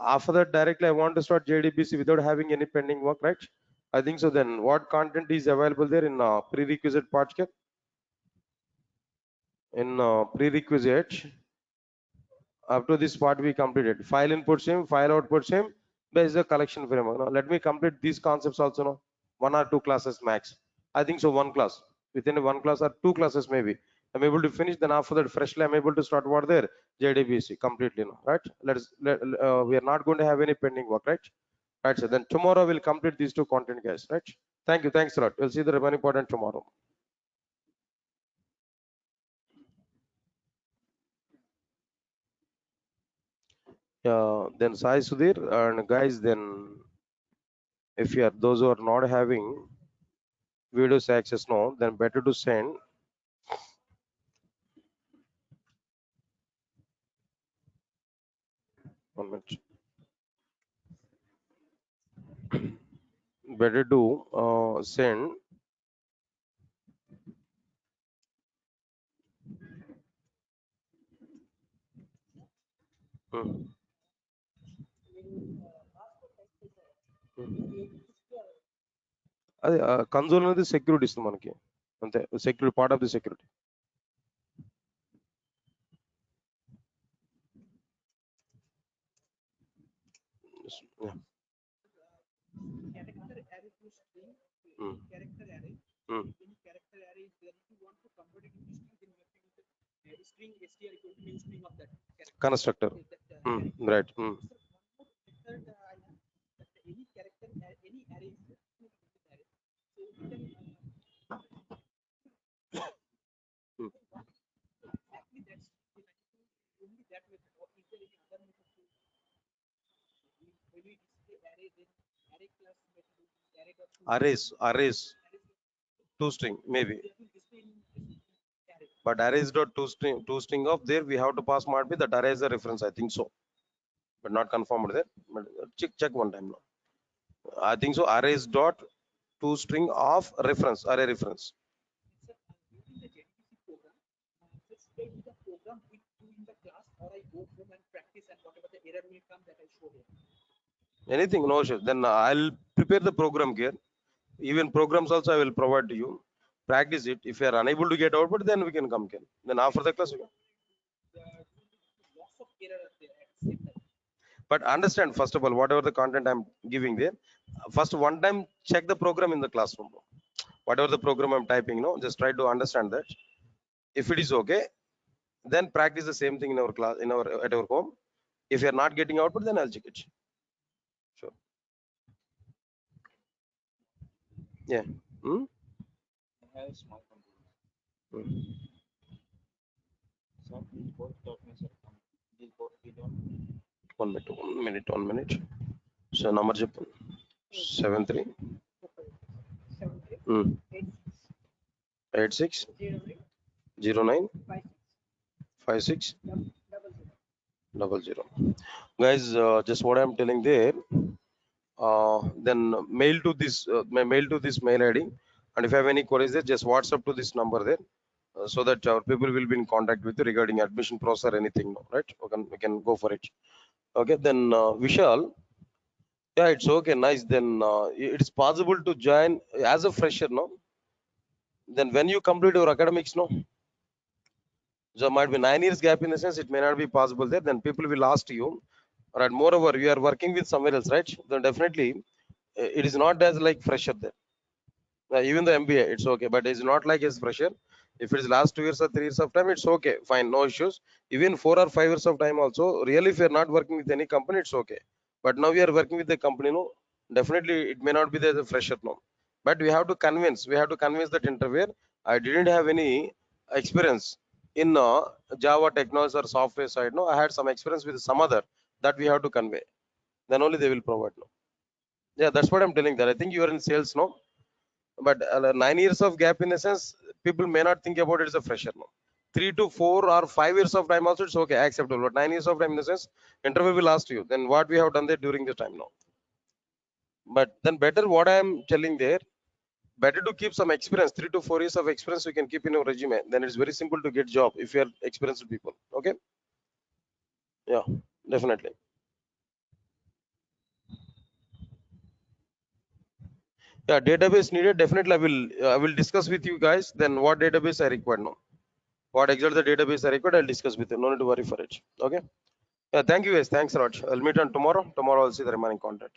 Speaker 1: After that directly I want to start JDBC without having any pending work, right? I think so. Then what content is available there in prerequisite part here? In prerequisite, up to this part we completed. File input same, file output same. There is a collection framework. Now let me complete these concepts also now. 1 or 2 classes max. I think so 1 class. Within 1 class or 2 classes maybe. I'm able to finish. Then after that freshly I'm able to start what there? JDBC completely now, right? We are not going to have any pending work, right? Right. So then tomorrow we'll complete these 2 content guys, right? Thank you. Thanks a lot. We'll see the remaining part tomorrow. Then Sai Sudhir and guys, then if you are those who are not having videos access now, then better to send. One minute. Better to send. Hmm. అది console అనేది security ఇస్తుంది మనకి, అంతే, security, part of the security. Constructor. Right. Arrays, two string maybe, but arrays dot two string of there we have to pass might be that array is a reference, I think so, but not confirmed there, but check one time now. I think so, arrays dot two string of reference, array reference. Anything, no issue. Then I'll prepare the program here. Even programs also I will provide to you. Practice it. If you are unable to get output, then we can come again. Then after the class, we can. But understand, first of all, whatever the content I'm giving there, first one time check the program in the classroom. Whatever the program I'm typing, just try to understand that. If it is okay, then practice the same thing in our class, at our home. If you're not getting output, then I'll check it. Sure. Yeah.
Speaker 2: I have small computer. So these both documents are come. These both we don't.
Speaker 1: 1 minute. So number 73 86 09 56 00. Guys, just what I'm telling there, then mail to this mail ID, and if you have any queries there, just WhatsApp to this number there, so that our people will be in contact with you regarding admission process or anything, right? We can go for it. Okay, then Vishal, yeah, it's okay, nice. Then it's possible to join as a fresher, no? Then when you complete your academics, no, there might be 9 years gap, in the sense it may not be possible there, then people will ask you, right? Moreover, you are working with somewhere else, right? Then definitely it is not as like fresher there. Even the MBA, it's okay, but it's not like as fresher. If it's last 2 years or 3 years of time, it's okay, fine, no issues. Even 4 or 5 years of time also, really, if you're not working with any company, it's okay. But now we are working with the company, no, definitely it may not be there as a fresher, no. But we have to convince that interviewer, I didn't have any experience in Java technology or software side, no, I had some experience with some other, that we have to convey. Then only they will provide, no. Yeah, that's what I'm telling, that I think you are in sales, no. But 9 years of gap, in a sense, people may not think about it as a fresher, no. 3 to 4 or 5 years of time also, it's okay, acceptable. But 9 years of time, in the sense, interview will ask you then what we have done there during this time now. But then better, what I am telling there, better to keep some experience. 3 to 4 years of experience you can keep in your resume, then it's very simple to get job if you are experienced people. Okay, yeah, definitely. Yeah, database needed, definitely I will discuss with you guys then what database I require now. What exactly the database I required, I'll discuss with you. No need to worry for it. Okay. Yeah, thank you guys. Thanks a lot. I'll meet on tomorrow. Tomorrow I'll see the remaining content.